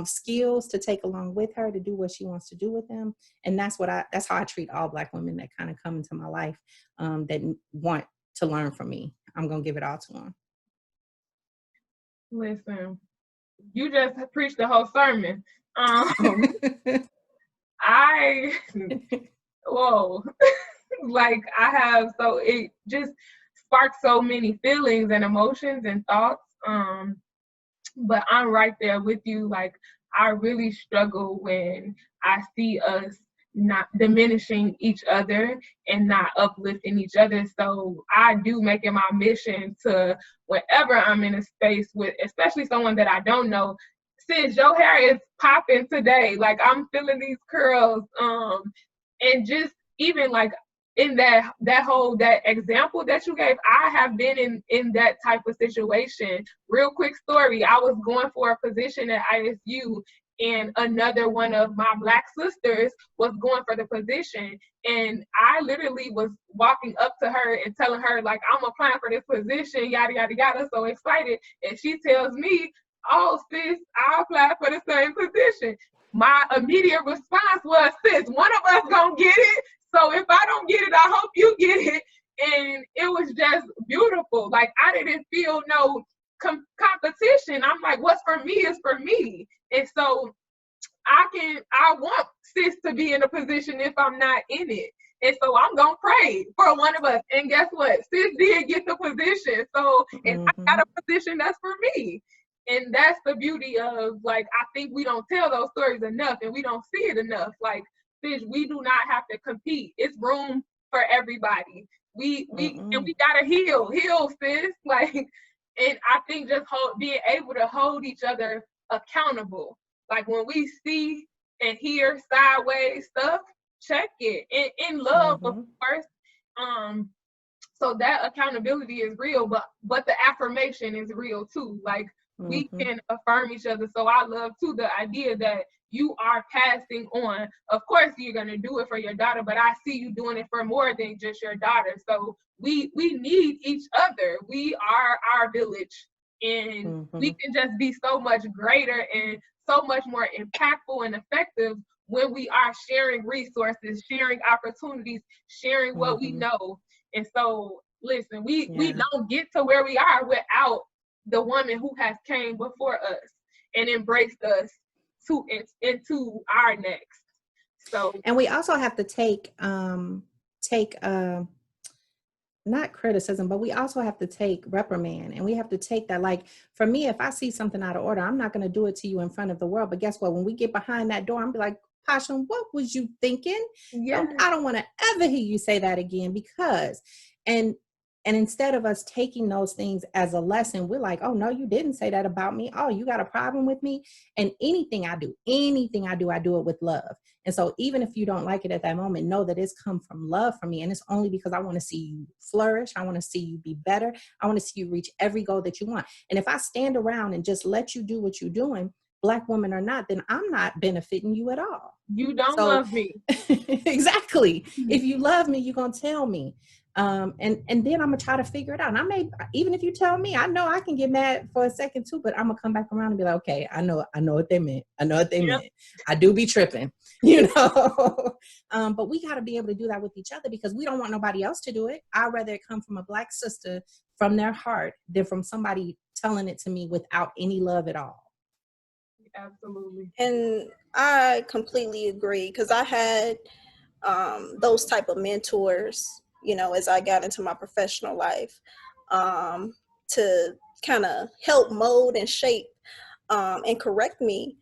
skills to take along with her to do what she wants to do with them. And that's how I treat all Black women that kind of come into my life, that want to learn from me. I'm going to give it all to them. Listen, you just preached the whole sermon. Whoa. Like, so it just sparked so many feelings and emotions and thoughts. But I'm right there with you. Like, I really struggle when I see us not diminishing each other and not uplifting each other. So I do make it my mission to, whenever I'm in a space with, especially someone that I don't know, sis, your hair is popping today. Like, I'm feeling these curls. And just even like in that example that you gave, I have been in that type of situation. Real quick story, I was going for a position at ISU, and another one of my Black sisters was going for the position. And I literally was walking up to her and telling her, like, I'm applying for this position, yada, yada, yada, so excited. And she tells me, oh, sis, I applied for the same position. My immediate response was, sis, one of us gonna get it. So if I don't get it, I hope you get it. And it was just beautiful. Like, I didn't feel no competition. I'm like, what's for me is for me. And so I want sis to be in a position if I'm not in it. And so I'm going to pray for one of us. And guess what? Sis did get the position. So, and I got a position that's for me. And that's the beauty of, like, I think we don't tell those stories enough, and we don't see it enough. Like, sis, we do not have to compete. It's room for everybody. And we gotta heal, sis. Like, and I think just being able to hold each other accountable. Like, when we see and hear sideways stuff, check it. In love, of course. So that accountability is real, but the affirmation is real too. Like, we can affirm each other. So I love too the idea that you are passing on. Of course, you're going to do it for your daughter, but I see you doing it for more than just your daughter. So we need each other. We are our village, and we can just be so much greater and so much more impactful and effective when we are sharing resources, sharing opportunities, sharing what we know. And so, listen, we don't get to where we are without the woman who has came before us and embraced us into our next. So, and we also have to take not criticism, but we also have to take reprimand, and we have to take that. Like, for me, if I see something out of order, I'm not going to do it to you in front of the world. But guess what? When we get behind that door, I'm be like, Poshlyn, what was you thinking? I don't want to ever hear you say that again, because, and And instead of us taking those things as a lesson, we're like, oh, no, you didn't say that about me. Oh, you got a problem with me? And anything I do, I do it with love. And so even if you don't like it at that moment, know that it's come from love for me. And it's only because I want to see you flourish. I want to see you be better. I want to see you reach every goal that you want. And if I stand around and just let you do what you're doing, Black woman or not, then I'm not benefiting you at all. You don't love me. Exactly. If you love me, you're going to tell me. And then I'm going to try to figure it out. And even if you tell me, I know I can get mad for a second too, but I'm going to come back around and be like, okay, I know what they meant. I know what they meant. I do be tripping, but we got to be able to do that with each other because we don't want nobody else to do it. I'd rather it come from a Black sister from their heart than from somebody telling it to me without any love at all. Absolutely. And I completely agree because I had those type of mentors, as I got into my professional life, to kind of help mold and shape and correct me,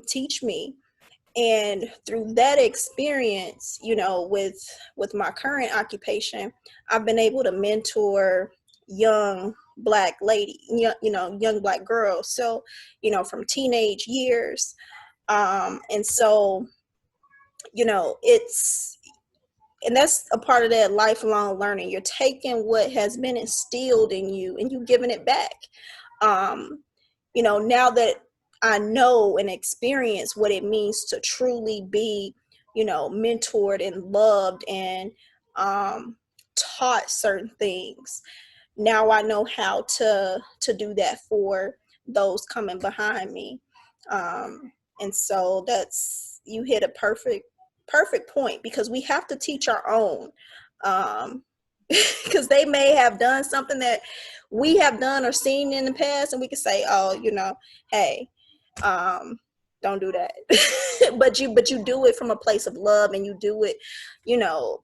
teach me. And through that experience, with my current occupation, I've been able to mentor young Black lady, young Black girls. So, from teenage years. And so, and that's a part of that lifelong learning. You're taking what has been instilled in you and you giving it back. Now that I know and experience what it means to truly be, mentored and loved and taught certain things. Now I know how to do that for those coming behind me. And so you hit a perfect point because we have to teach our own. Because they may have done something that we have done or seen in the past, and we can say, oh, hey, don't do that. but you do it from a place of love, and you do it,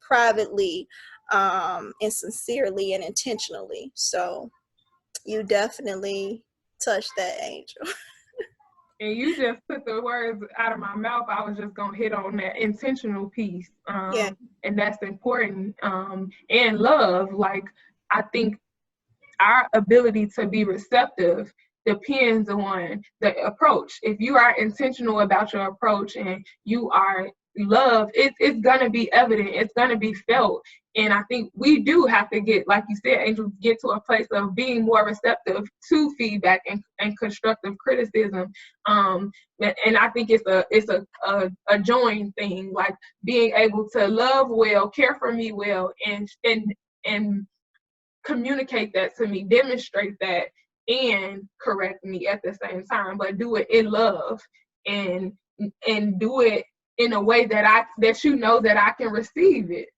privately, and sincerely and intentionally. So you definitely touched that, Angel. And you just put the words out of my mouth. I was just gonna hit on that intentional piece, and that's important. And love, like I think our ability to be receptive depends on the approach. If you are intentional about your approach and you are love, it's gonna be evident. It's gonna be felt. And I think we do have to get, like you said, Angel, get to a place of being more receptive to feedback and constructive criticism. And I think it's a joint thing, like being able to love well, care for me well, and communicate that to me, demonstrate that, and correct me at the same time, but do it in love and do it in a way that that I can receive it.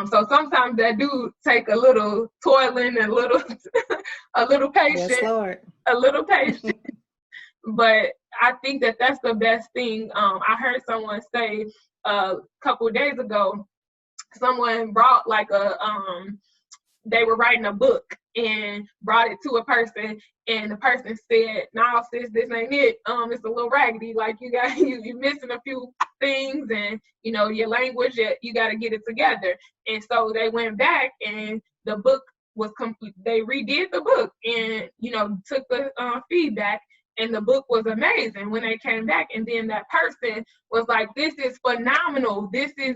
So sometimes that do take a little toiling and a little patience, yes, Lord. a little patience. But I think that's the best thing. I heard someone say a couple of days ago, someone brought they were writing a book and brought it to a person, and the person said, "No, sis, this ain't it. It's a little raggedy. Like you're missing a few things, and your language. You got to get it together." And so they went back, and the book was complete. They redid the book, and took the feedback. And the book was amazing when they came back. And then that person was like, "This is phenomenal. This is,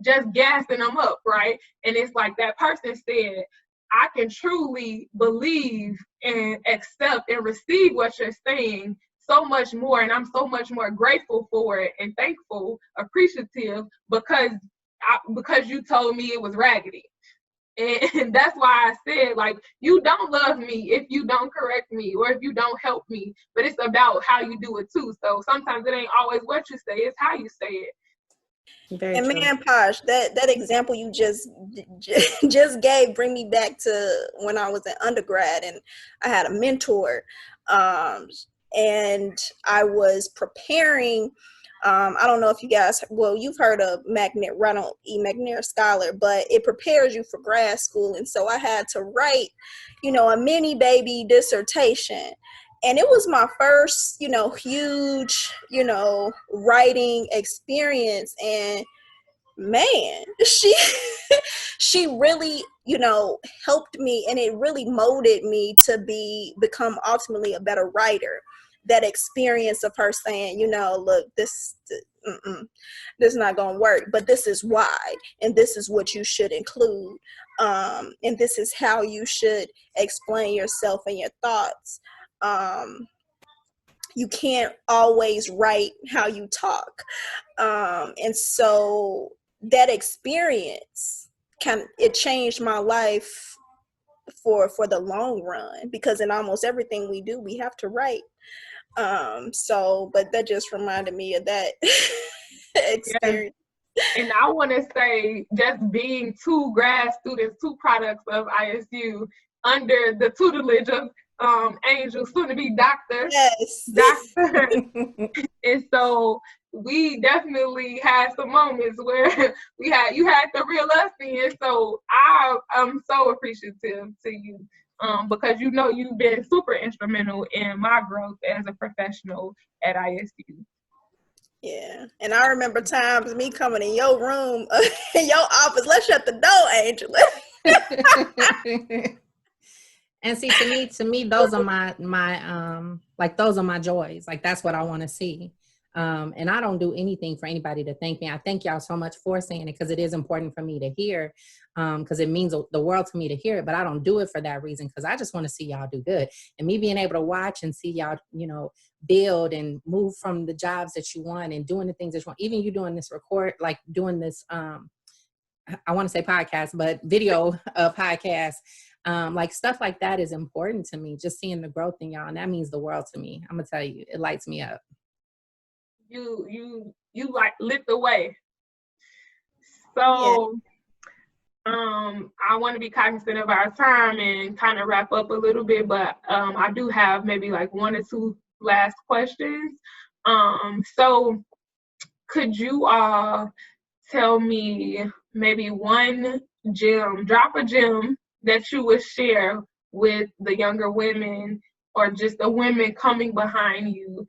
just gassing them up," right? And it's like that person said, "I can truly believe and accept and receive what you're saying so much more. And I'm so much more grateful for it and thankful, appreciative because you told me it was raggedy." And that's why I said, like, you don't love me if you don't correct me or if you don't help me, but it's about how you do it too. So sometimes it ain't always what you say, it's how you say it. Very and true. Man, Posh, that example you just gave bring me back to when I was an undergrad and I had a mentor, and I was preparing. I don't know if you guys, you've heard of Ronald E. McNair Scholar, but it prepares you for grad school. And so I had to write, a mini baby dissertation. And it was my first, huge, writing experience. And man, she really, helped me, and it really molded me to become ultimately a better writer. That experience of her saying, look, this is not going to work, but this is why, and this is what you should include, and this is how you should explain yourself and your thoughts. You can't always write how you talk. And so that experience it changed my life for the long run, because in almost everything we do, we have to write. But that just reminded me of that experience. Yes. And I want to say, just being two grad students, two products of ISU under the tutelage of Angell, soon to be doctor. Yes. Doctor. And so we definitely had some moments where you had to reel us in. So I'm so appreciative to you, because you've been super instrumental in my growth as a professional at ISU. Yeah, and I remember times me coming in your room, in your office. Let's shut the door, Angell. And see, to me, those are my those are my joys. Like, that's what I want to see. And I don't do anything for anybody to thank me. I thank y'all so much for saying it, because it is important for me to hear, because it means the world to me to hear it. But I don't do it for that reason, because I just want to see y'all do good. And me being able to watch and see y'all, build and move from the jobs that you want and doing the things that you want. Even you doing this doing this, I want to say podcast, but video podcast. Like, stuff like that is important to me, just seeing the growth in y'all. And that means the world to me. I'm gonna tell you, it lights me up. You like lit the way. So I want to be cognizant of our time and kind of wrap up a little bit, but I do have maybe like one or two last questions. So could you all tell me maybe one gem, drop a gem that you would share with the younger women, or just the women coming behind you,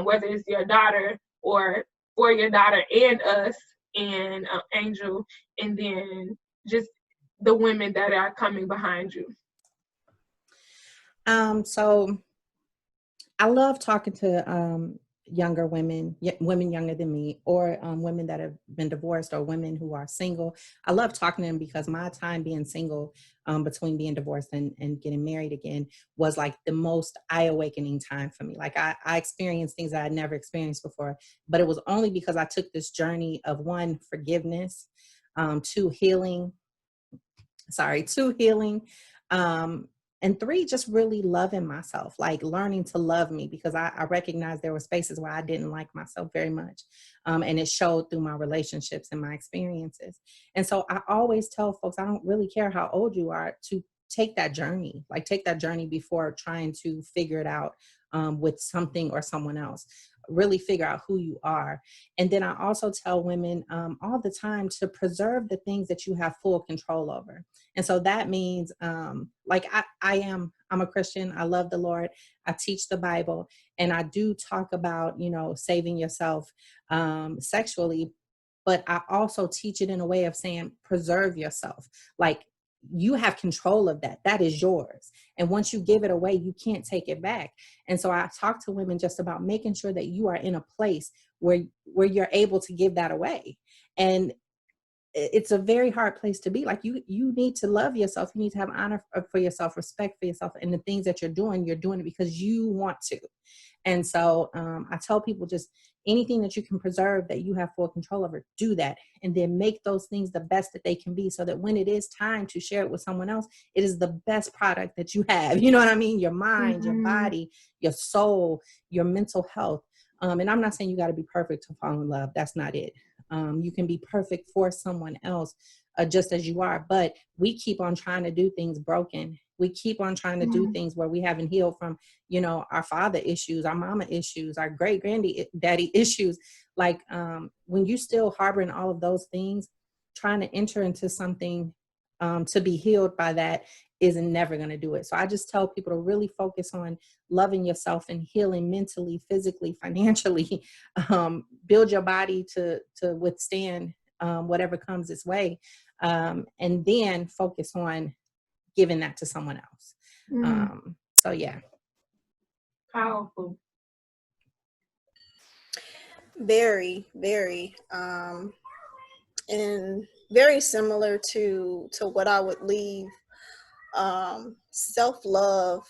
whether it's your daughter or for your daughter and us and Angell, and then just the women that are coming behind you? So I love talking to younger women younger than me, or women that have been divorced, or women who are single. I love talking to them, because my time being single, between being divorced and getting married again, was like the most eye-awakening time for me. Like, I experienced things that I'd never experienced before, but it was only because I took this journey of, one, forgiveness, two, healing, and three, just really loving myself, like learning to love me, because I recognized there were spaces where I didn't like myself very much. And it showed through my relationships and my experiences. And so I always tell folks, I don't really care how old you are, to take that journey, before trying to figure it out with something or someone else. Really figure out who you are. And then I also tell women all the time to preserve the things that you have full control over. And so that means, I'm a Christian. I love the Lord. I teach the Bible, and I do talk about, saving yourself sexually, but I also teach it in a way of saying, preserve yourself. Like, you have control of that. That is yours. And once you give it away, you can't take it back. And so I talk to women just about making sure that you are in a place where you're able to give that away. And it's a very hard place to be. Like, you need to love yourself. You need to have honor for yourself, respect for yourself, and the things that you're doing it because you want to. And so I tell people, just anything that you can preserve that you have full control over, do that. And then make those things the best that they can be, so that when it is time to share it with someone else, it is the best product that you have. You know what I mean? Your mind, your body, your soul, your mental health. And I'm not saying you got to be perfect to fall in love. That's not it. You can be perfect for someone else, just as you are. But we keep on trying to do things broken. We keep on trying to do things where we haven't healed from, our father issues, our mama issues, our great granddaddy issues. Like, when you still harboring all of those things, trying to enter into something to be healed by that is never going to do it. So I just tell people to really focus on loving yourself and healing mentally, physically, financially, build your body to withstand whatever comes its way, and then focus on giving that to someone else. So yeah. Powerful. Very, very, and very similar to what I would leave. Self-love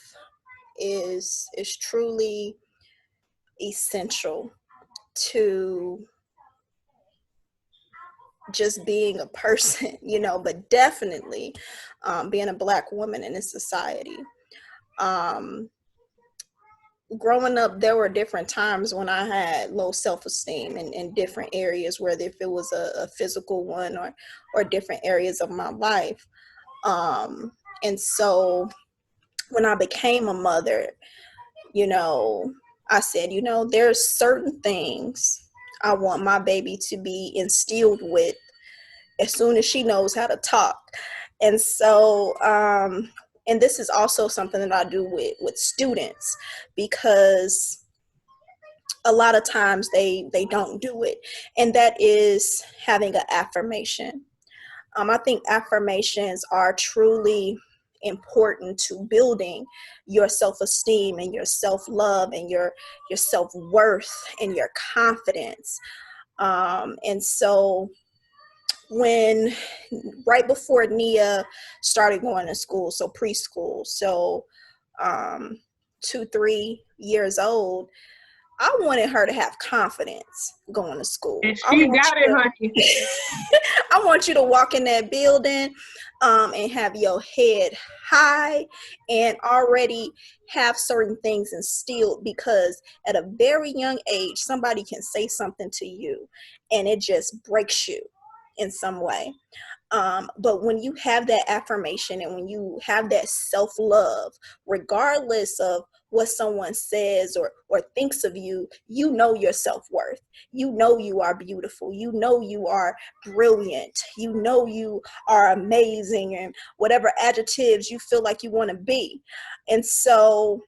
is truly essential to just being a person, you know, but definitely being a Black woman in this society. Growing up, there were different times when I had low self-esteem in different areas, whether if it was a physical one or different areas of my life. And so when I became a mother, you know, I said, you know, there's certain things I want my baby to be instilled with as soon as she knows how to talk. And so, and this is also something that I do with students, because a lot of times they don't do it. And that is having an affirmation. I think affirmations are truly important to building your self-esteem and your self-love and your self-worth and your confidence. And so when right before Nia started going to school, so preschool, so 2-3 years old, I wanted her to have confidence going to school. And she got it, honey. I want you to walk in that building and have your head high and already have certain things instilled, because at a very young age, somebody can say something to you and it just breaks you in some way. But when you have that affirmation and when you have that self-love, regardless of what someone says or thinks of you, you know your self-worth. You know you are beautiful. You know you are brilliant. You know you are amazing, and whatever adjectives you feel like you want to be. And so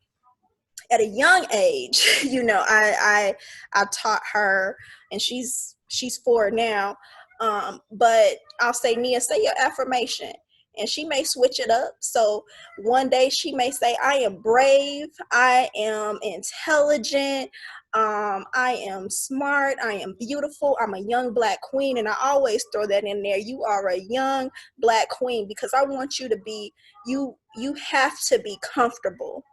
at a young age, you know, I taught her, and she's 4 now. But I'll say, Nia, say your affirmation. And she may switch it up. So one day she may say, I am brave, I am intelligent, I am smart, I am beautiful, I'm a young Black queen. And I always throw that in there. You are a young Black queen, because I want you to be, you have to be comfortable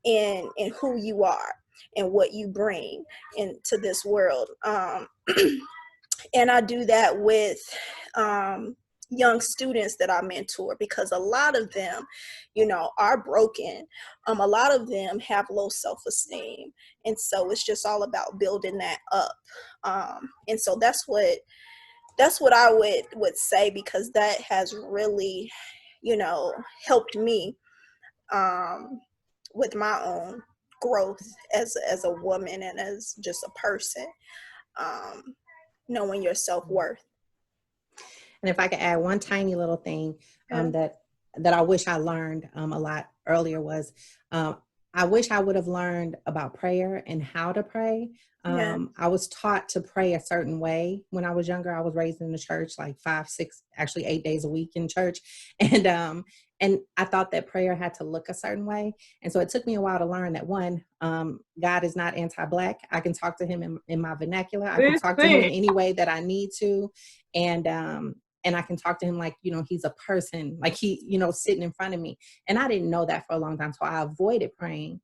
in who you are and what you bring into this world. And I do that with young students that I mentor, because a lot of them, you know, are broken. A lot of them have low self-esteem. And so it's just all about building that up. And so that's what I would say, because that has really, you know, helped me with my own growth as a woman and as just a person. Knowing your self-worth. And if I could add one tiny little thing that I wish I learned a lot earlier was, I wish I would have learned about prayer and how to pray. I was taught to pray a certain way when I was younger. I was raised in the church, like 5, 6, actually 8 days a week in church. And I thought that prayer had to look a certain way. And so it took me a while to learn that, one, God is not anti-Black. I can talk to him in my vernacular. I can talk to him in any way that I need to. And I can talk to him like, you know, he's a person, like he, you know, sitting in front of me. And I didn't know that for a long time. So I avoided praying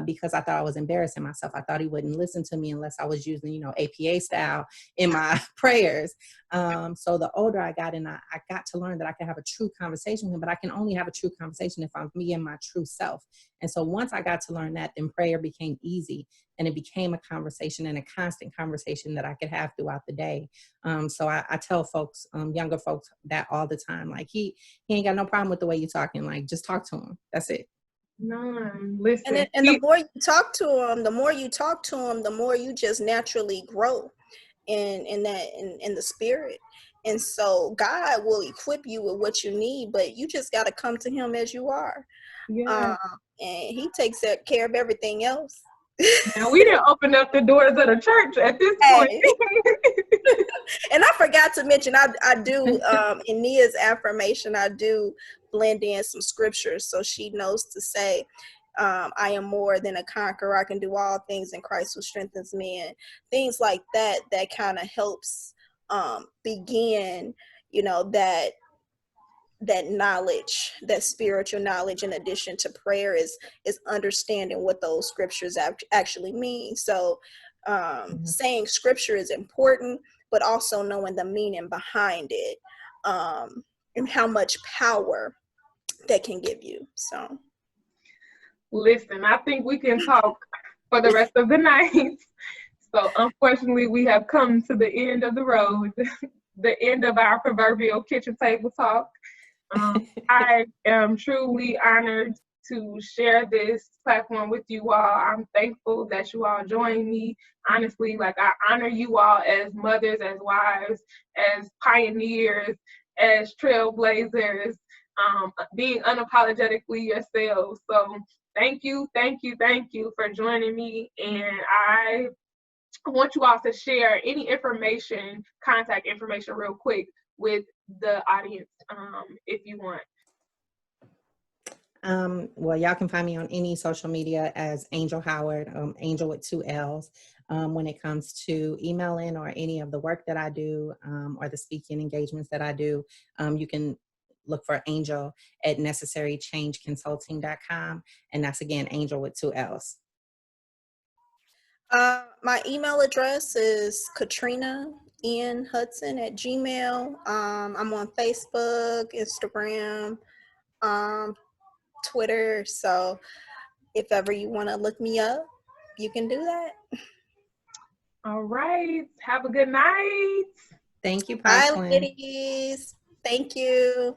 because I thought I was embarrassing myself. I thought he wouldn't listen to me unless I was using, you know, APA style in my prayers. So the older I got, and I got to learn that I can have a true conversation with him, but I can only have a true conversation if I'm me and my true self. And so once I got to learn that, then prayer became easy, and it became a conversation, and a constant conversation that I could have throughout the day. So I tell folks, younger folks, that all the time, like he ain't got no problem with the way you're talking. Like, just talk to him. That's it. None. Listen. And the more you talk to him, the more you just naturally grow in the spirit. And so God will equip you with what you need, but you just got to come to him as you are. Yeah. And he takes care of everything else. Now we didn't open up the doors of the church at this point. And I forgot to mention, I do, in Nia's affirmation, I do blend in some scriptures so she knows to say, I am more than a conqueror. I can do all things in Christ who strengthens me, and things like that, that kind of helps begin, you know, that knowledge, that spiritual knowledge, in addition to prayer, is understanding what those scriptures actually mean. So saying scripture is important, but also knowing the meaning behind it, and how much power that can give you. So Listen, I think we can talk for the rest of the night. So unfortunately, we have come to the end of the road, the end of our proverbial kitchen table talk. I am truly honored to share this platform with you all. I'm thankful that you all joined me. Honestly, like, I honor you all as mothers, as wives, as pioneers, as trailblazers, being unapologetically yourselves. So thank you for joining me. And I want you all to share any information, contact information real quick with the audience, if you want. Well, y'all can find me on any social media as Angell Howard, Angel with 2 L's. When it comes to emailing or any of the work that I do, or the speaking engagements that I do, you can look for Angel at necessarychangeconsulting.com. And that's, again, Angel with 2 L's. My email address is Katrina Hudson at Gmail. I'm on Facebook, Instagram, Twitter. So if ever you want to look me up, you can do that. All right. Have a good night. Thank you, Bye, Poshlyn. ladies. Thank you.